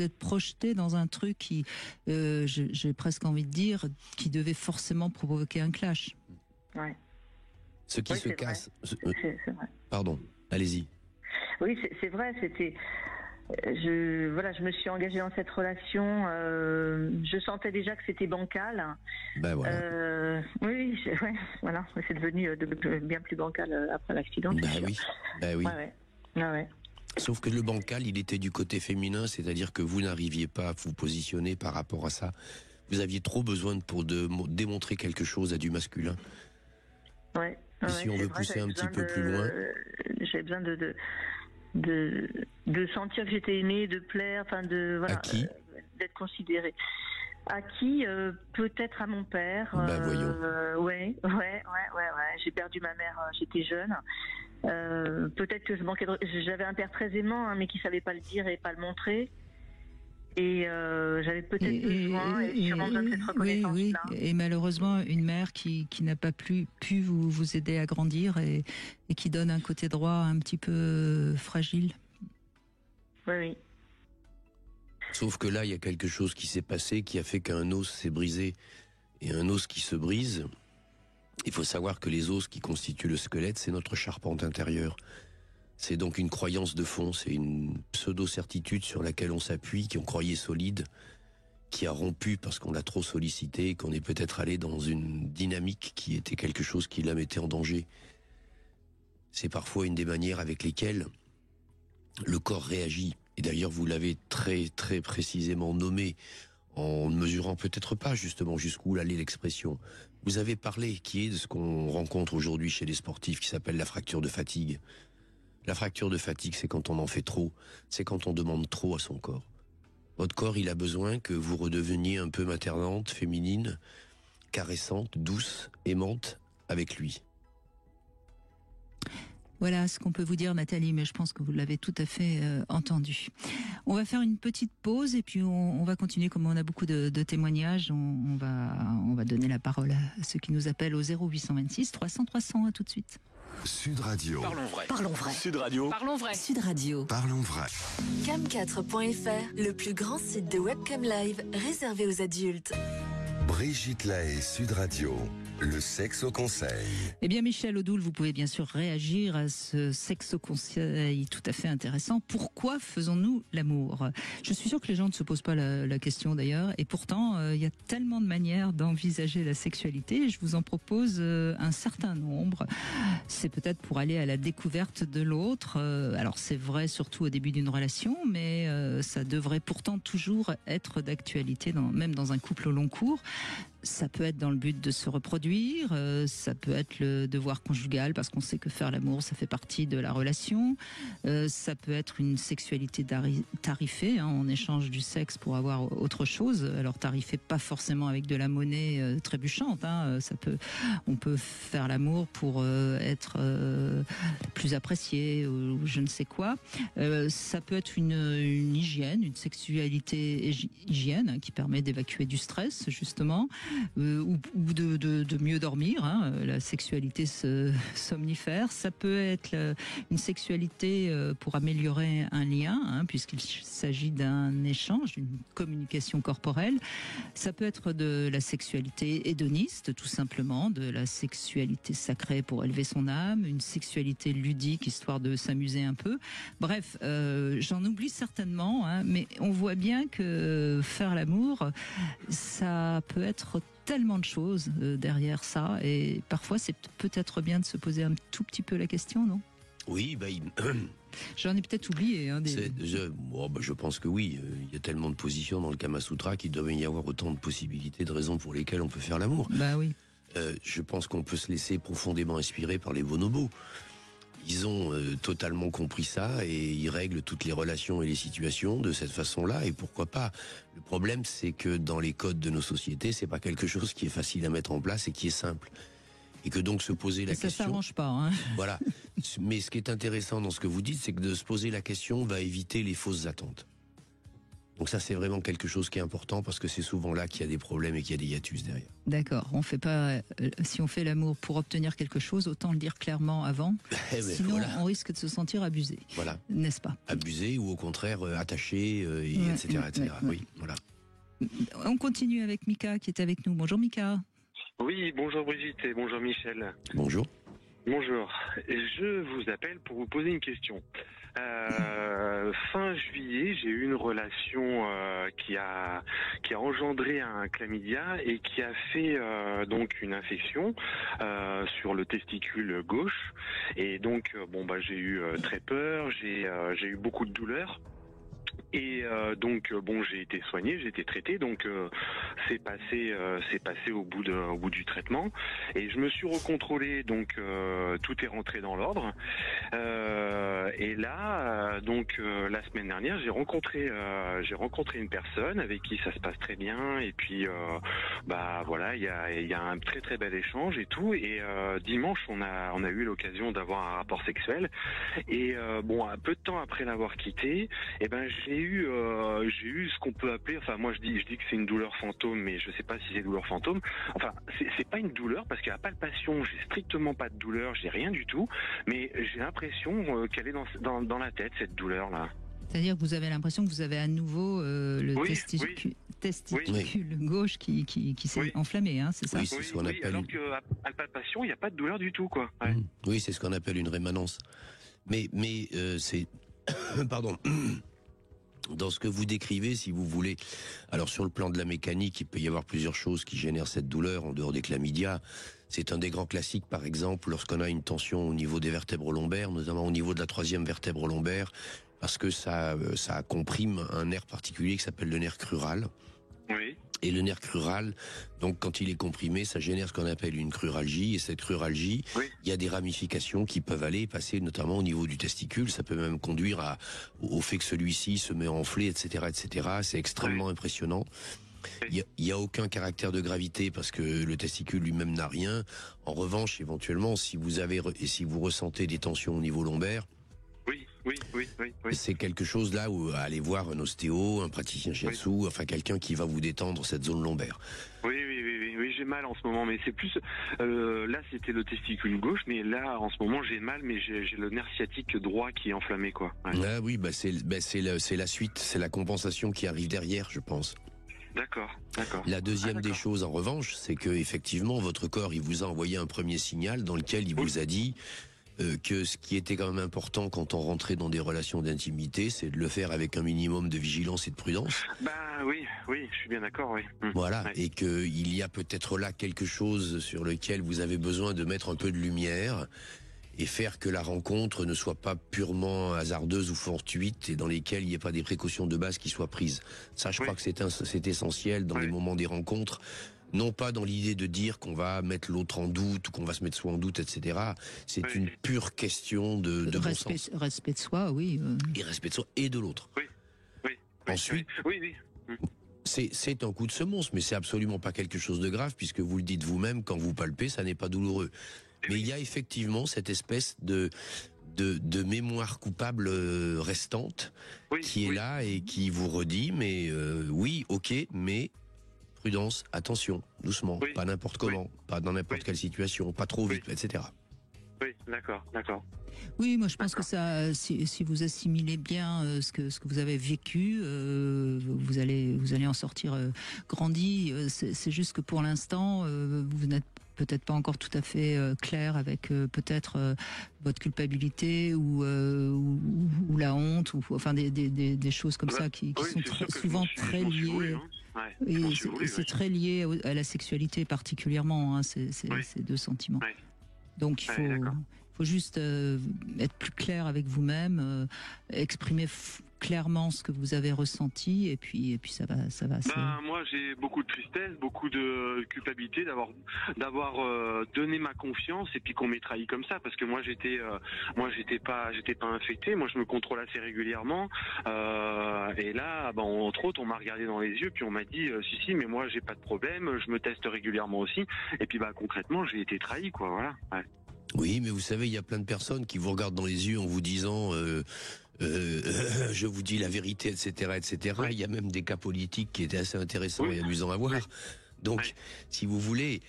êtes projeté dans un truc qui, j'ai presque envie de dire, qui devait forcément provoquer un clash. Ouais. Ce qui se casse. C'est vrai. Pardon, allez-y. Oui, c'est vrai. Je me suis engagée dans cette relation. Je sentais déjà que c'était bancal. Ben voilà. Voilà. C'est devenu bien plus bancal après l'accident. Ben oui. Ouais. Sauf que le bancal, il était du côté féminin, c'est-à-dire que vous n'arriviez pas à vous positionner par rapport à ça. Vous aviez trop besoin de démontrer quelque chose à du masculin. Ouais. Et si on veut pousser un petit peu plus loin, j'ai besoin de sentir que j'étais aimée, de plaire, à qui d'être considérée. À qui? Peut-être à mon père. Voyons. Ouais. J'ai perdu ma mère, j'étais jeune. Peut-être que j'avais un père très aimant, mais qui savait pas le dire et pas le montrer. Et j'avais peut-être besoin de cette reconnaissance-là. Oui. Et malheureusement, une mère qui n'a pas pu vous aider à grandir et qui donne un côté droit un petit peu fragile. Oui. Sauf que là, il y a quelque chose qui s'est passé qui a fait qu'un os s'est brisé. Et un os qui se brise, il faut savoir que les os qui constituent le squelette, c'est notre charpente intérieure. C'est donc une croyance de fond, c'est une pseudo-certitude sur laquelle on s'appuie, qu'on croyait solide, qui a rompu parce qu'on l'a trop sollicité, qu'on est peut-être allé dans une dynamique qui était quelque chose qui la mettait en danger. C'est parfois une des manières avec lesquelles le corps réagit. Et d'ailleurs, vous l'avez très très précisément nommé, en ne mesurant peut-être pas justement jusqu'où allait l'expression. Vous avez parlé, qui est de ce qu'on rencontre aujourd'hui chez les sportifs, qui s'appelle la fracture de fatigue. La fracture de fatigue, c'est quand on en fait trop, c'est quand on demande trop à son corps. Votre corps, il a besoin que vous redeveniez un peu maternante, féminine, caressante, douce, aimante avec lui. Voilà ce qu'on peut vous dire, Nathalie, mais je pense que vous l'avez tout à fait entendu. On va faire une petite pause et puis on va continuer. Comme on a beaucoup de témoignages, on va donner la parole à ceux qui nous appellent au 0826 300 300. À tout de suite. Sud Radio. Parlons vrai. Sud Radio. Parlons vrai. Sud Radio. Parlons vrai. Cam4.fr, le plus grand site de webcam live réservé aux adultes. Brigitte Lahaie, Sud Radio. le sexe au conseil. Eh bien, Michel Odoul, vous pouvez bien sûr réagir à ce sexe au conseil tout à fait intéressant. Pourquoi faisons-nous l'amour? Je suis sûre que les gens ne se posent pas la question d'ailleurs, et pourtant, il y a tellement de manières d'envisager la sexualité. Je vous en propose un certain nombre. C'est peut-être pour aller à la découverte de l'autre. Alors, c'est vrai surtout au début d'une relation, mais ça devrait pourtant toujours être d'actualité, même dans un couple au long cours. Ça peut être dans le but de se reproduire, ça peut être le devoir conjugal parce qu'on sait que faire l'amour, ça fait partie de la relation. Ça peut être une sexualité tarifée, hein, on échange du sexe pour avoir autre chose. Alors tarifée pas forcément avec de la monnaie trébuchante, hein, on peut faire l'amour pour être plus apprécié ou je ne sais quoi. Ça peut être une hygiène, une sexualité hygiène hein, qui permet d'évacuer du stress justement. Ou de mieux dormir, hein, la sexualité somnifère. Ça peut être une sexualité pour améliorer un lien, hein, puisqu'il s'agit d'un échange, d'une communication corporelle. Ça peut être de la sexualité hédoniste, tout simplement, de la sexualité sacrée pour élever son âme, une sexualité ludique, histoire de s'amuser un peu. Bref, j'en oublie certainement, hein, mais on voit bien que faire l'amour, ça peut être tellement de choses derrière ça, et parfois c'est peut-être bien de se poser un tout petit peu la question, non? Oui, j'en ai peut-être oublié. Hein, je pense que oui. Il y a tellement de positions dans le Kama Sutra qu'il doit y avoir autant de possibilités, de raisons pour lesquelles on peut faire l'amour. Bah oui. Je pense qu'on peut se laisser profondément inspirer par les bonobos. Ils ont totalement compris ça et ils règlent toutes les relations et les situations de cette façon-là, et pourquoi pas. Le problème, c'est que dans les codes de nos sociétés, c'est pas quelque chose qui est facile à mettre en place et qui est simple. Et que donc se poser la question... Ça s'arrange pas, hein. Voilà. Mais ce qui est intéressant dans ce que vous dites, c'est que de se poser la question va éviter les fausses attentes. Donc ça, c'est vraiment quelque chose qui est important, parce que c'est souvent là qu'il y a des problèmes et qu'il y a des hiatus derrière. D'accord. On fait pas. Si on fait l'amour pour obtenir quelque chose, autant le dire clairement avant. Sinon, voilà, on risque de se sentir abusé. Voilà. N'est-ce pas? Abusé ou au contraire attaché, etc., etc. Oui, voilà. On continue avec Mika qui est avec nous. Bonjour Mika. Oui, bonjour Brigitte et bonjour Michel. Bonjour. Bonjour. Je vous appelle pour vous poser une question. Fin juillet, j'ai eu une relation qui a engendré un chlamydia et qui a fait donc une infection sur le testicule gauche. Et donc j'ai eu très peur, j'ai eu beaucoup de douleurs. Et j'ai été soigné, j'ai été traité, donc c'est passé au bout du traitement, et je me suis recontrôlé, donc tout est rentré dans l'ordre. Et là, la semaine dernière, j'ai rencontré une personne avec qui ça se passe très bien, et puis il y a un très très bel échange et tout. Et dimanche, on a eu l'occasion d'avoir un rapport sexuel, et un peu de temps après l'avoir quitté, j'ai eu ce qu'on peut appeler, enfin moi je dis que c'est une douleur fantôme, mais je sais pas si c'est douleur fantôme. Enfin, c'est pas une douleur parce qu'à palpation, j'ai strictement pas de douleur, j'ai rien du tout, mais j'ai l'impression qu'elle est dans la tête, cette douleur là. C'est-à-dire que vous avez l'impression que vous avez à nouveau le testicule gauche qui s'est enflammé, hein, c'est ça? Oui, c'est ce qu'on appelle. Alors qu'à palpation, il n'y a pas de douleur du tout, quoi. Ouais. Oui, c'est ce qu'on appelle une rémanence. Mais c'est pardon. Dans ce que vous décrivez, si vous voulez, alors sur le plan de la mécanique, il peut y avoir plusieurs choses qui génèrent cette douleur en dehors des chlamydia. C'est un des grands classiques, par exemple, lorsqu'on a une tension au niveau des vertèbres lombaires, notamment au niveau de la 3e vertèbre lombaire, parce que ça comprime un nerf particulier qui s'appelle le nerf crural. Oui. Et le nerf crural, donc quand il est comprimé, ça génère ce qu'on appelle une cruralgie. Et cette cruralgie, il y a des ramifications qui peuvent aller passer notamment au niveau du testicule. Ça peut même conduire au fait que celui-ci se met à enfler, etc., etc. C'est extrêmement impressionnant. Il y a aucun caractère de gravité parce que le testicule lui-même n'a rien. En revanche, éventuellement, si vous ressentez des tensions au niveau lombaire, oui. c'est quelque chose là où aller voir un ostéo, un praticien shiatsu, enfin quelqu'un qui va vous détendre cette zone lombaire. Oui, j'ai mal en ce moment, mais c'est plus là c'était le testicule gauche, mais là en ce moment j'ai mal, mais j'ai le nerf sciatique droit qui est enflammé, quoi. Ouais. Ah oui, c'est la suite, c'est la compensation qui arrive derrière, je pense. D'accord. La deuxième des choses, en revanche, c'est que effectivement, votre corps, il vous a envoyé un premier signal dans lequel il vous a dit que ce qui était quand même important quand on rentrait dans des relations d'intimité, c'est de le faire avec un minimum de vigilance et de prudence. Bah oui, je suis bien d'accord, oui. Voilà, Ouais. et qu'il y a peut-être là quelque chose sur lequel vous avez besoin de mettre un peu de lumière et faire que la rencontre ne soit pas purement hasardeuse ou fortuite et dans lesquelles il n'y ait pas des précautions de base qui soient prises. Ça, je crois que c'est essentiel dans les moments des rencontres. Non pas dans l'idée de dire qu'on va mettre l'autre en doute ou qu'on va se mettre soi en doute, etc. C'est une pure question de bon sens. Respect de soi, oui. Et respect de soi et de l'autre. Ensuite, c'est un coup de semonce, mais c'est absolument pas quelque chose de grave puisque vous le dites vous-même, quand vous palpez, ça n'est pas douloureux. Mais il y a effectivement cette espèce de mémoire coupable restante qui est là et qui vous redit, mais oui, ok, mais prudence, attention, doucement, pas n'importe comment, pas dans n'importe quelle situation, pas trop vite, etc. Oui, d'accord. Oui, moi je pense que ça, si vous assimilez bien ce que vous avez vécu, vous allez en sortir grandi. C'est juste que pour l'instant, vous n'êtes peut-être pas encore tout à fait clair avec peut-être votre culpabilité ou la honte ou enfin des choses comme ça qui sont souvent très liées. Et c'est très lié à la sexualité particulièrement, ces deux sentiments. Donc il faut juste être plus clair avec vous-même, exprimer clairement ce que vous avez ressenti et puis ça va. Moi j'ai beaucoup de tristesse, beaucoup de culpabilité d'avoir donné ma confiance et puis qu'on m'ait trahi comme ça, parce que moi j'étais pas infecté, moi je me contrôle assez régulièrement et là entre autres on m'a regardé dans les yeux puis on m'a dit si mais moi j'ai pas de problème, je me teste régulièrement aussi et puis concrètement j'ai été trahi quoi, voilà. Ouais. Oui, mais vous savez, il y a plein de personnes qui vous regardent dans les yeux en vous disant je vous dis la vérité, etc., etc. Il y a même des cas politiques qui étaient assez intéressants et amusants à voir. Donc, si vous voulez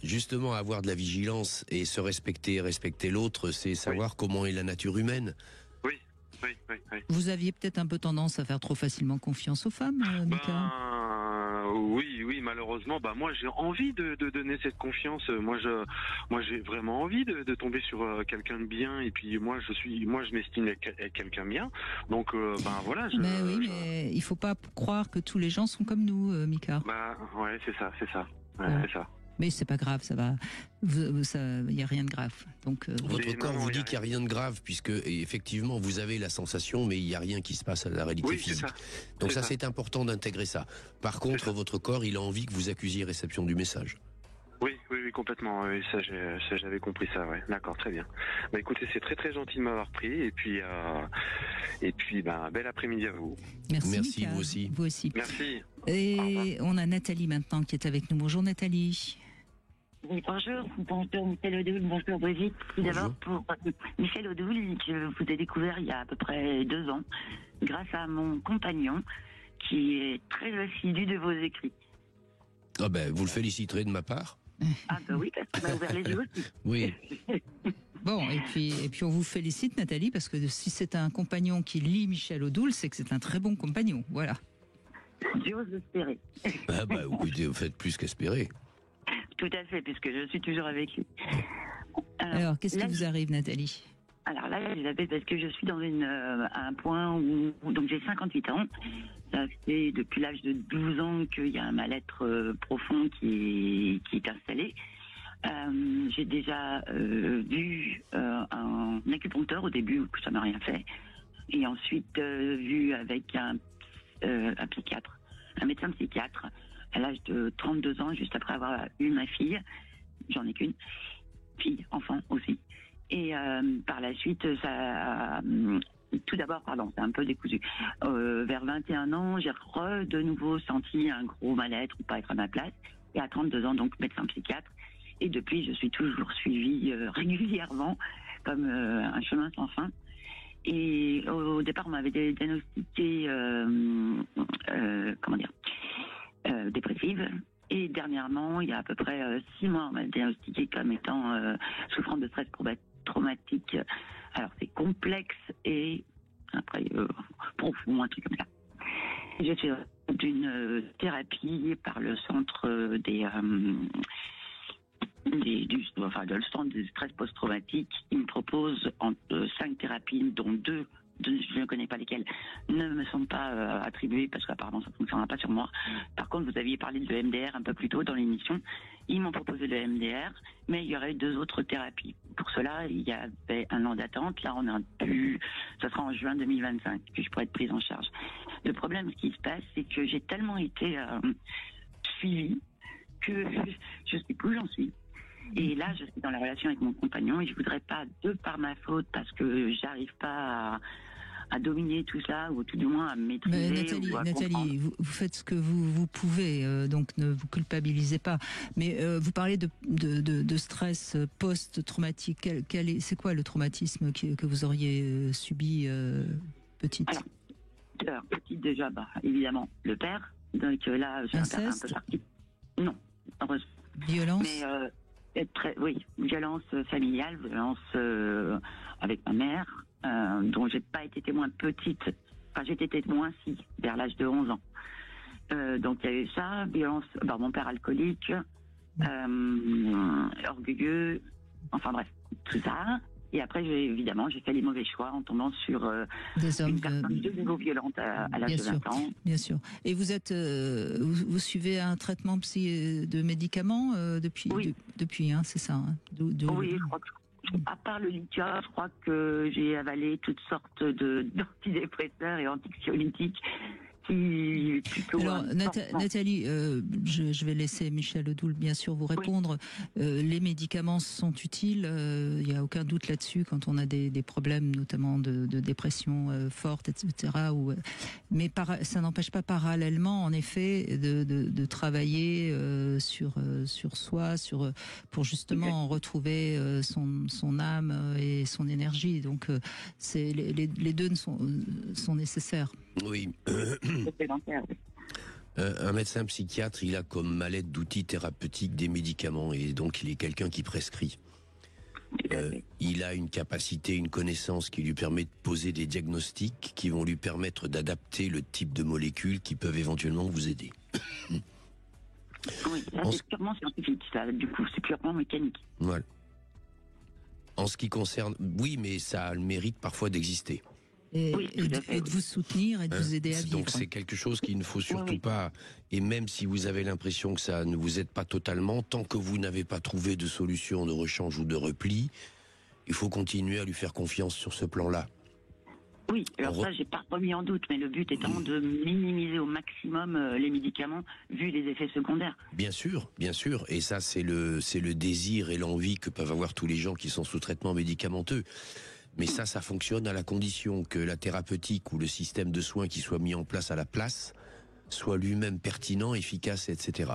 justement avoir de la vigilance et se respecter l'autre, c'est savoir comment est la nature humaine. Oui. Vous aviez peut-être un peu tendance à faire trop facilement confiance aux femmes, Mika. Oui, malheureusement, moi j'ai envie de donner cette confiance. Moi j'ai vraiment envie de tomber sur quelqu'un de bien et puis moi je m'estime être quelqu'un de bien. Donc voilà. Mais il faut pas croire que tous les gens sont comme nous, Mika. C'est ça. C'est ça. Mais c'est pas grave, ça va. Il y a rien de grave. Donc votre corps vous dit qu'il y a rien de grave puisque effectivement vous avez la sensation, mais il y a rien qui se passe à la réalité physique. Donc ça c'est important d'intégrer ça. Par contre, votre corps, il a envie que vous accusiez réception du message. Oui, complètement. Oui, ça j'avais compris ça. Ouais. D'accord, très bien. Écoutez, c'est très très gentil de m'avoir pris et puis bel après-midi à vous. Merci vous aussi. Vous aussi. Merci. Et on a Nathalie maintenant qui est avec nous. Bonjour Nathalie. Oui, bonjour Michel Odoul, bonjour Brigitte. Tout d'abord pour Michel Odoul, je vous ai découvert il y a à peu près 2 ans, grâce à mon compagnon qui est très assidu de vos écrits. Vous le féliciterez de ma part. Oui, parce qu'il m'a ouvert les yeux aussi. Oui. Bon, et puis on vous félicite Nathalie, parce que si c'est un compagnon qui lit Michel Odoul, c'est que c'est un très bon compagnon, voilà. J'ose espérer. Vous faites plus qu'espérer. Tout à fait, puisque je suis toujours avec lui. Alors qu'est-ce qui vous arrive Nathalie ? Alors là, je l'appelle parce que je suis dans un point où donc j'ai 58 ans. Ça fait depuis l'âge de 12 ans qu'il y a un mal-être profond qui est installé. J'ai déjà vu un acupuncteur au début, que ça m'a rien fait. Et ensuite vu avec un psychiatre, un médecin psychiatre, à l'âge de 32 ans, juste après avoir eu ma fille. J'en ai qu'une. Fille, enfant aussi. Et par la suite, tout d'abord, c'est un peu décousu. Vers 21 ans, j'ai de nouveau senti un gros mal-être ou pas être à ma place. Et à 32 ans, donc médecin psychiatre. Et depuis, je suis toujours suivie régulièrement comme un chemin sans fin. Et au départ, on m'avait diagnostiqué, dépressive. Et dernièrement, il y a à peu près 6 mois, on m'a diagnostiqué comme étant souffrant de stress traumatique. Alors c'est complexe et après profond, un truc comme ça. Je suis d'une thérapie par le centre le centre du stress post-traumatique. Il me propose 5 thérapies, dont 2, je ne connais pas lesquelles, ne me sont pas attribuées parce qu'apparemment ça ne fonctionnera pas sur moi. Par contre, vous aviez parlé de l'EMDR un peu plus tôt dans l'émission. Ils m'ont proposé le MDR, mais il y aurait 2 autres thérapies. Pour cela, il y avait 1 an d'attente. Là, ça sera en juin 2025 que je pourrais être prise en charge. Le problème, ce qui se passe, c'est que j'ai tellement été suivie que je ne sais plus où j'en suis. Et là, je suis dans la relation avec mon compagnon et je voudrais pas, de par ma faute, parce que j'arrive pas à dominer tout ça, ou tout du moins à maîtriser. Mais Nathalie, vous faites ce que vous pouvez, donc ne vous culpabilisez pas. Mais vous parlez de stress post-traumatique. C'est quoi le traumatisme que vous auriez subi petite? Alors, petite déjà, évidemment, le père. Donc là, j'ai un père un peu parti. Non, heureusement. Violence. Mais oui, violence familiale, violence avec ma mère, dont j'ai pas été témoin petite. Enfin, j'étais témoin, vers l'âge de 11 ans. Donc il y a eu ça, violence, mon père alcoolique, orgueilleux, enfin bref, tout ça. Et après, j'ai fait les mauvais choix en tombant sur des hommes une personne de nouveau violente à l'âge de 20 ans. Bien sûr. Et vous êtes, vous suivez un traitement de médicaments depuis, oui. Depuis, c'est ça. Oui, je crois que, à part le lithium, je crois que j'ai avalé toutes sortes d'antidépresseurs et anxiolytiques. Alors, Nathalie, je vais laisser Michel Ledoul bien sûr vous répondre. Oui. Les médicaments sont utiles, il n'y a aucun doute là-dessus quand on a des problèmes notamment de dépression forte, etc. Mais ça n'empêche pas parallèlement, en effet, de travailler sur soi, pour justement retrouver son âme et son énergie. Donc, les deux sont nécessaires. Oui. Un médecin psychiatre, il a comme mallette d'outils thérapeutiques des médicaments et donc il est quelqu'un qui prescrit. Il a une capacité, une connaissance qui lui permet de poser des diagnostics qui vont lui permettre d'adapter le type de molécules qui peuvent éventuellement vous aider. Oui, ça c'est purement scientifique, ça, du coup, c'est purement mécanique. Voilà. En ce qui concerne, oui, mais ça a le mérite parfois d'exister. Et de vous soutenir et de vous aider à vivre. Donc c'est quelque chose qu'il ne faut surtout pas, et même si vous avez l'impression que ça ne vous aide pas totalement, tant que vous n'avez pas trouvé de solution de rechange ou de repli, il faut continuer à lui faire confiance sur ce plan-là. Oui, alors ça j'ai pas remis en doute, mais le but étant de minimiser au maximum les médicaments vu les effets secondaires. Bien sûr, et ça c'est le désir et l'envie que peuvent avoir tous les gens qui sont sous traitement médicamenteux. Mais ça fonctionne à la condition que la thérapeutique ou le système de soins qui soit mis en place à la place soit lui-même pertinent, efficace, etc.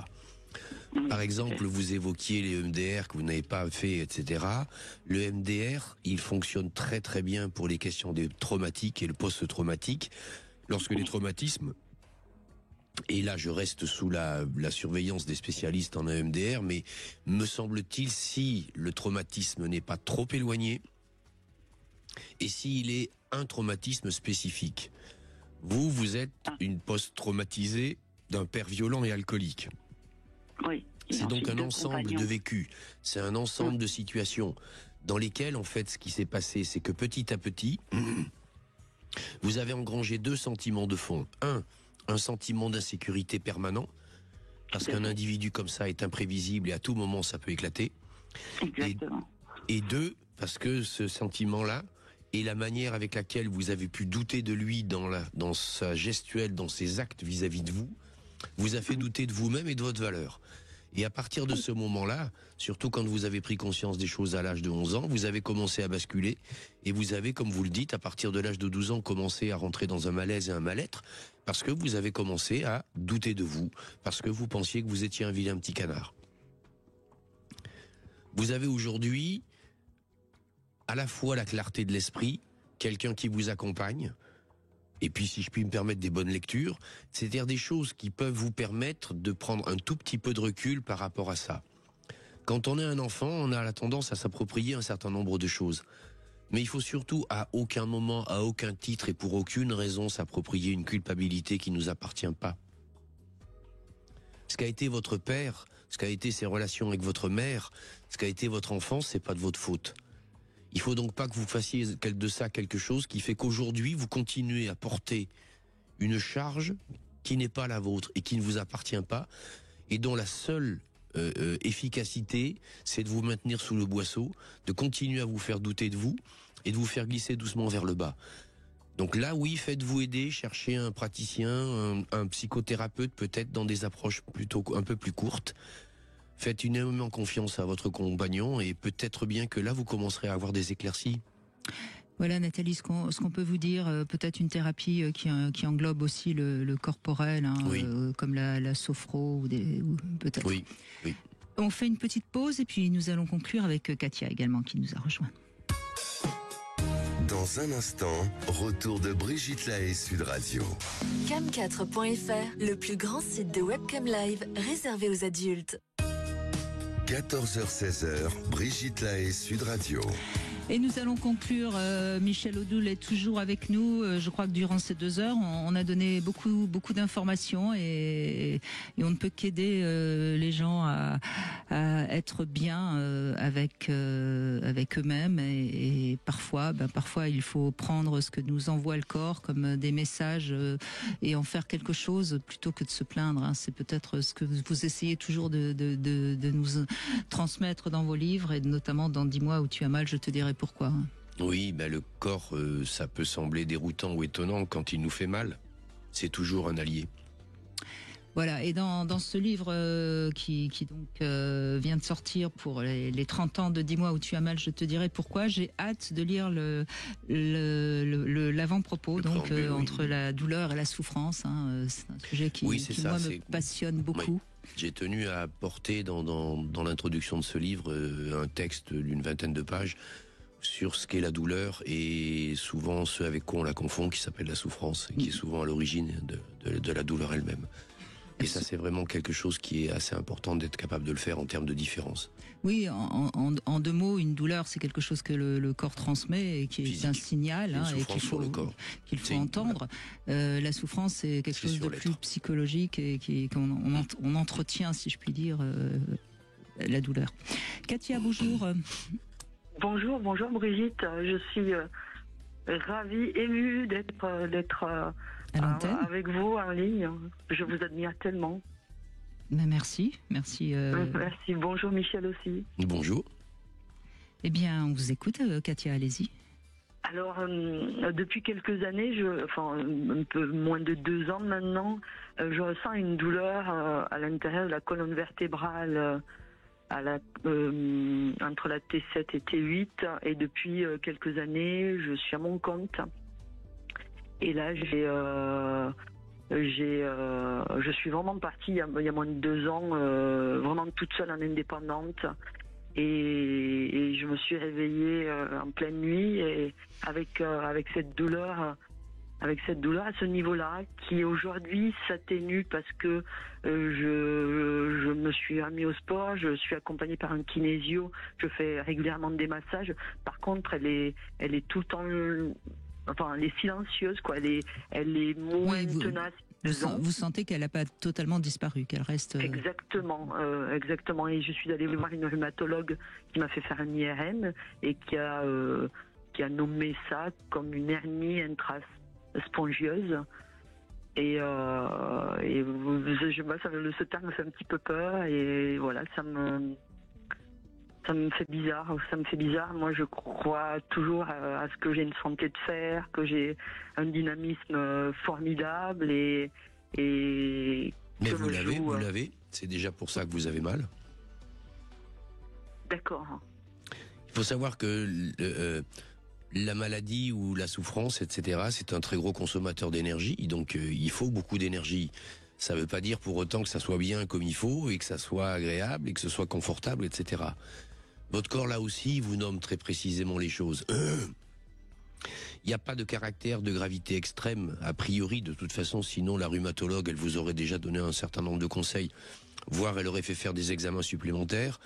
Par exemple, vous évoquiez les MDR que vous n'avez pas fait, etc. Le MDR, il fonctionne très très bien pour les questions des traumatiques et le post-traumatique. Lorsque les traumatismes, et là je reste sous la surveillance des spécialistes en MDR, mais me semble-t-il, si le traumatisme n'est pas trop éloigné, et s'il est un traumatisme spécifique, vous êtes une post-traumatisée d'un père violent et alcoolique. Oui. C'est donc un ensemble de vécus, c'est un ensemble de situations dans lesquelles, en fait, ce qui s'est passé, c'est que petit à petit, vous avez engrangé 2 sentiments de fond. Un sentiment d'insécurité permanent, parce qu'un individu comme ça est imprévisible et à tout moment ça peut éclater. Exactement. Et 2, parce que ce sentiment-là, et la manière avec laquelle vous avez pu douter de lui dans sa gestuelle, dans ses actes vis-à-vis de vous a fait douter de vous-même et de votre valeur. Et à partir de ce moment-là, surtout quand vous avez pris conscience des choses à l'âge de 11 ans, vous avez commencé à basculer et vous avez, comme vous le dites, à partir de l'âge de 12 ans, commencé à rentrer dans un malaise et un mal-être parce que vous avez commencé à douter de vous, parce que vous pensiez que vous étiez un vilain petit canard. Vous avez aujourd'hui à la fois la clarté de l'esprit, quelqu'un qui vous accompagne, et puis si je puis me permettre des bonnes lectures, c'est-à-dire des choses qui peuvent vous permettre de prendre un tout petit peu de recul par rapport à ça. Quand on est un enfant, on a la tendance à s'approprier un certain nombre de choses. Mais il faut surtout à aucun moment, à aucun titre et pour aucune raison s'approprier une culpabilité qui ne nous appartient pas. Ce qu'a été votre père, ce qu'a été ses relations avec votre mère, ce qu'a été votre enfance, c'est pas de votre faute. Il faut donc pas que vous fassiez de ça quelque chose qui fait qu'aujourd'hui, vous continuez à porter une charge qui n'est pas la vôtre et qui ne vous appartient pas et dont la seule efficacité, c'est de vous maintenir sous le boisseau, de continuer à vous faire douter de vous et de vous faire glisser doucement vers le bas. Donc là, oui, faites-vous aider, cherchez un praticien, un psychothérapeute peut-être dans des approches plutôt un peu plus courtes. Faites énormément confiance à votre compagnon et peut-être bien que là, vous commencerez à avoir des éclaircies. Voilà, Nathalie, ce qu'on peut vous dire, peut-être une thérapie qui englobe aussi le corporel, hein, oui. Comme la sophro ou peut-être. Oui, oui. On fait une petite pause et puis nous allons conclure avec Katia également qui nous a rejoint. Dans un instant, retour de Brigitte Lahaie, Sud Radio. Cam4.fr, le plus grand site de webcam live réservé aux adultes. 14h-16h, Brigitte Lahaie, Sud Radio. Et nous allons conclure. Michel Odoul est toujours avec nous. Je crois que durant ces 2 heures, on a donné beaucoup d'informations et on ne peut qu'aider les gens à être bien avec eux-mêmes. Et parfois, il faut prendre ce que nous envoie le corps comme des messages et en faire quelque chose plutôt que de se plaindre. Hein. C'est peut-être ce que vous essayez toujours de nous transmettre dans vos livres et notamment dans 10 mois où tu as mal, je te dirai pourquoi. Oui, le corps, ça peut sembler déroutant ou étonnant quand il nous fait mal. C'est toujours un allié. Voilà, et dans ce livre qui donc vient de sortir pour les 30 ans de 10 mois où tu as mal, je te dirai pourquoi, j'ai hâte de lire l'avant-propos, donc préambule, entre la douleur et la souffrance. Hein, c'est un sujet qui me passionne beaucoup. Oui. J'ai tenu à apporter dans l'introduction de ce livre un texte d'une 20aine de pages sur ce qu'est la douleur et souvent ce avec quoi on la confond, qui s'appelle la souffrance, et qui est souvent à l'origine de la douleur elle-même. Et ça, c'est vraiment quelque chose qui est assez important d'être capable de le faire en termes de différence. Oui, en 2 mots, une douleur, c'est quelque chose que le corps transmet et qui est physique, un signal et qu'il faut entendre. La souffrance, c'est quelque chose de plus psychologique et qu'on entretient, si je puis dire, la douleur. Katia, bonjour. Bonjour Brigitte. Je suis ravie, émue d'être avec vous en ligne. Je vous admire tellement. Merci. Merci. Merci. Bonjour Michel aussi. Bonjour. Eh bien, on vous écoute, Katia, allez-y. Alors, depuis quelques années, un peu moins de 2 ans maintenant, je ressens une douleur à l'intérieur de la colonne vertébrale, entre la T7 et T8, et depuis quelques années, je suis à mon compte. Et là, je suis vraiment partie il y a moins de 2 ans, vraiment toute seule en indépendante. Et je me suis réveillée en pleine nuit et avec cette douleur à ce niveau-là, qui aujourd'hui s'atténue parce que je me suis remis au sport, je suis accompagnée par un kinésio, je fais régulièrement des massages. Par contre, elle est tout le temps, elle est silencieuse, quoi. Elle est moins tenace. Vous sentez qu'elle n'a pas totalement disparu, qu'elle reste... Exactement. Et je suis allée voir une rhumatologue qui m'a fait faire un IRM et qui a nommé ça comme une hernie intraspongieuse. Et ce terme me fait un petit peu peur et voilà, ça me fait bizarre. Moi, je crois toujours à ce que j'ai une santé de fer, que j'ai un dynamisme formidable et mais vous l'avez. C'est déjà pour ça que vous avez mal. D'accord. Il faut savoir que la maladie ou la souffrance, etc., c'est un très gros consommateur d'énergie. Donc, il faut beaucoup d'énergie. Ça ne veut pas dire pour autant que ça soit bien comme il faut et que ça soit agréable et que ce soit confortable, etc. Votre corps, là aussi, vous nomme très précisément les choses. Il n'y a pas de caractère de gravité extrême, a priori, de toute façon, sinon la rhumatologue, elle vous aurait déjà donné un certain nombre de conseils, voire elle aurait fait faire des examens supplémentaires.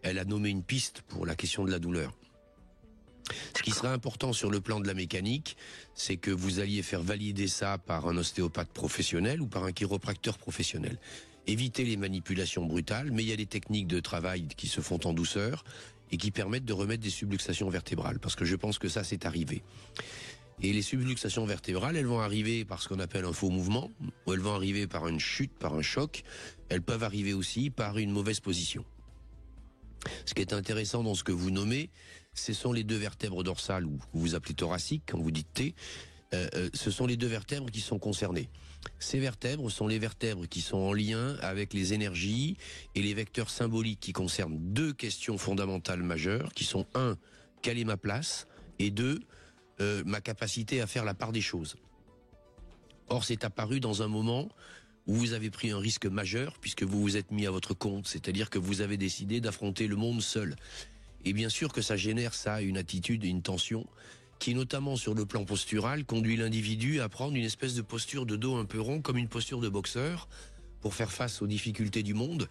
Elle a nommé une piste pour la question de la douleur. Ce qui sera important sur le plan de la mécanique, c'est que vous alliez faire valider ça par un ostéopathe professionnel ou par un chiropracteur professionnel. éviter les manipulations brutales, mais il y a des techniques de travail qui se font en douceur et qui permettent de remettre des subluxations vertébrales, parce que je pense que ça, c'est arrivé. Et les subluxations vertébrales, elles vont arriver par ce qu'on appelle un faux mouvement, ou elles vont arriver par une chute, par un choc. Elles peuvent arriver aussi par une mauvaise position. Ce qui est intéressant dans ce que vous nommez, ce sont les deux vertèbres dorsales, ou vous appelez thoraciques, quand vous dites T. Ce sont les deux vertèbres qui sont concernées. Ces vertèbres sont les vertèbres qui sont en lien avec les énergies et les vecteurs symboliques qui concernent deux questions fondamentales majeures, qui sont 1, quelle est ma place, et 2, ma capacité à faire la part des choses. Or, c'est apparu dans un moment où vous avez pris un risque majeur, puisque vous vous êtes mis à votre compte, c'est-à-dire que vous avez décidé d'affronter le monde seul. Et bien sûr que ça génère, ça, une attitude, une tension, qui notamment sur le plan postural conduit l'individu à prendre une espèce de posture de dos un peu rond, comme une posture de boxeur, pour faire face aux difficultés du monde.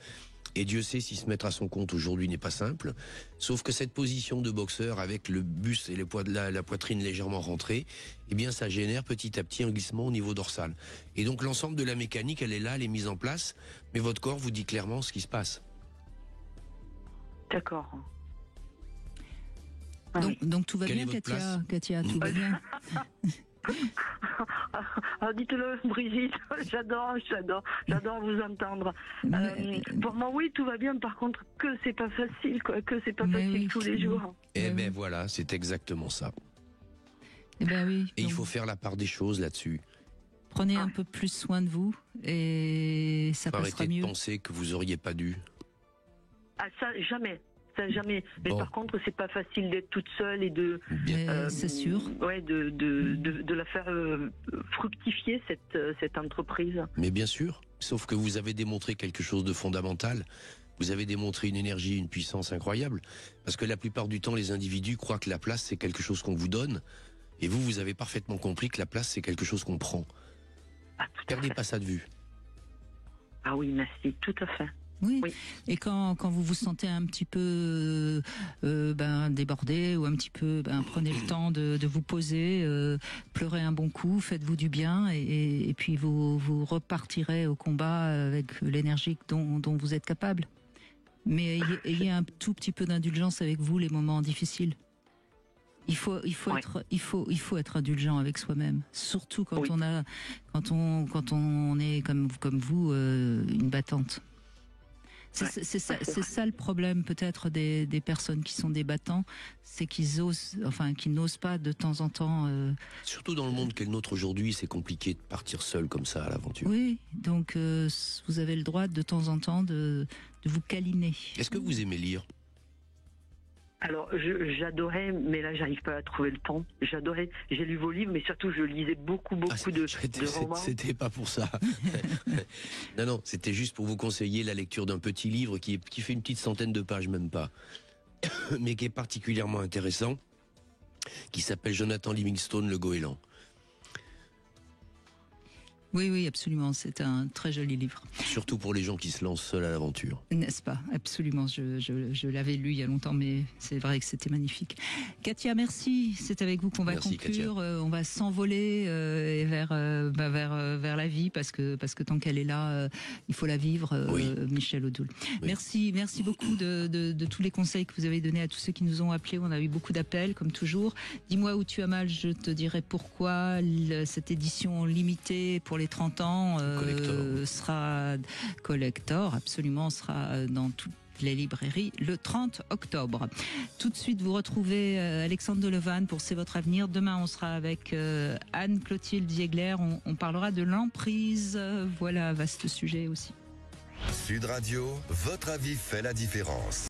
Et Dieu sait si se mettre à son compte aujourd'hui n'est pas simple. Sauf que cette position de boxeur avec le buste et la poitrine légèrement rentrée, eh bien ça génère petit à petit un glissement au niveau dorsal. Et donc l'ensemble de la mécanique, elle est là, elle est mise en place, mais votre corps vous dit clairement ce qui se passe. D'accord. Donc tout va bien, Katia, tout va bien. Alors dites-le, Brigitte, j'adore vous entendre. Pour moi, oui, tout va bien. Par contre, que c'est pas facile, quoi, que c'est pas facile tous les jours. Eh ben voilà, c'est exactement ça. Eh ben oui. Et il faut faire la part des choses là-dessus. Prenez un peu plus soin de vous et ça passera mieux. Arrêtez de penser que vous auriez pas dû. Ah ça, jamais. Jamais. Mais par contre, c'est pas facile d'être toute seule et c'est sûr. Ouais, de la faire fructifier cette entreprise. Mais bien sûr. Sauf que vous avez démontré quelque chose de fondamental. Vous avez démontré une énergie, une puissance incroyable. Parce que la plupart du temps, les individus croient que la place, c'est quelque chose qu'on vous donne. Et vous avez parfaitement compris que la place, c'est quelque chose qu'on prend. Perdez pas ça de vue. Ah oui, merci, tout à fait. Oui. Et quand vous vous sentez un petit peu débordé ou un petit peu, prenez le temps de vous poser, pleurez un bon coup, faites-vous du bien et puis vous repartirez au combat avec l'énergie dont vous êtes capable. Mais ayez un tout petit peu d'indulgence avec vous les moments difficiles. Il faut être indulgent avec soi-même, surtout quand on est comme vous une battante. C'est ça le problème peut-être des personnes qui sont des battants, c'est qu'ils n'osent pas de temps en temps. Surtout dans le monde qu'est le nôtre aujourd'hui, c'est compliqué de partir seul comme ça à l'aventure. Oui, donc vous avez le droit de temps en temps de vous câliner. Est-ce que vous aimez lire ? Alors, j'adorais, mais là, j'arrive pas à trouver le temps. J'adorais, j'ai lu vos livres, mais surtout, je lisais beaucoup de romans. C'était pas pour ça. Non, c'était juste pour vous conseiller la lecture d'un petit livre qui fait une petite centaine de pages, même pas, mais qui est particulièrement intéressant, qui s'appelle Jonathan Livingstone, Le Goéland. Oui, absolument. C'est un très joli livre. Surtout pour les gens qui se lancent seuls à l'aventure. N'est-ce pas ? Absolument. Je l'avais lu il y a longtemps, mais c'est vrai que c'était magnifique. Katia, merci. C'est avec vous qu'on va conclure. On va s'envoler vers la vie parce que tant qu'elle est là, il faut la vivre. Michel Odoul. Oui. Merci beaucoup de tous les conseils que vous avez donnés à tous ceux qui nous ont appelés. On a eu beaucoup d'appels, comme toujours. Dis-moi où tu as mal, je te dirai pourquoi. Cette édition limitée pour les 30 ans sera collector, absolument, sera dans toutes les librairies le 30 octobre. Tout de suite, vous retrouvez Alexandre Delevanne pour C'est votre avenir. Demain, on sera avec Anne-Clotilde Ziegler. On parlera de l'emprise. Voilà, vaste sujet aussi. Sud Radio, votre avis fait la différence.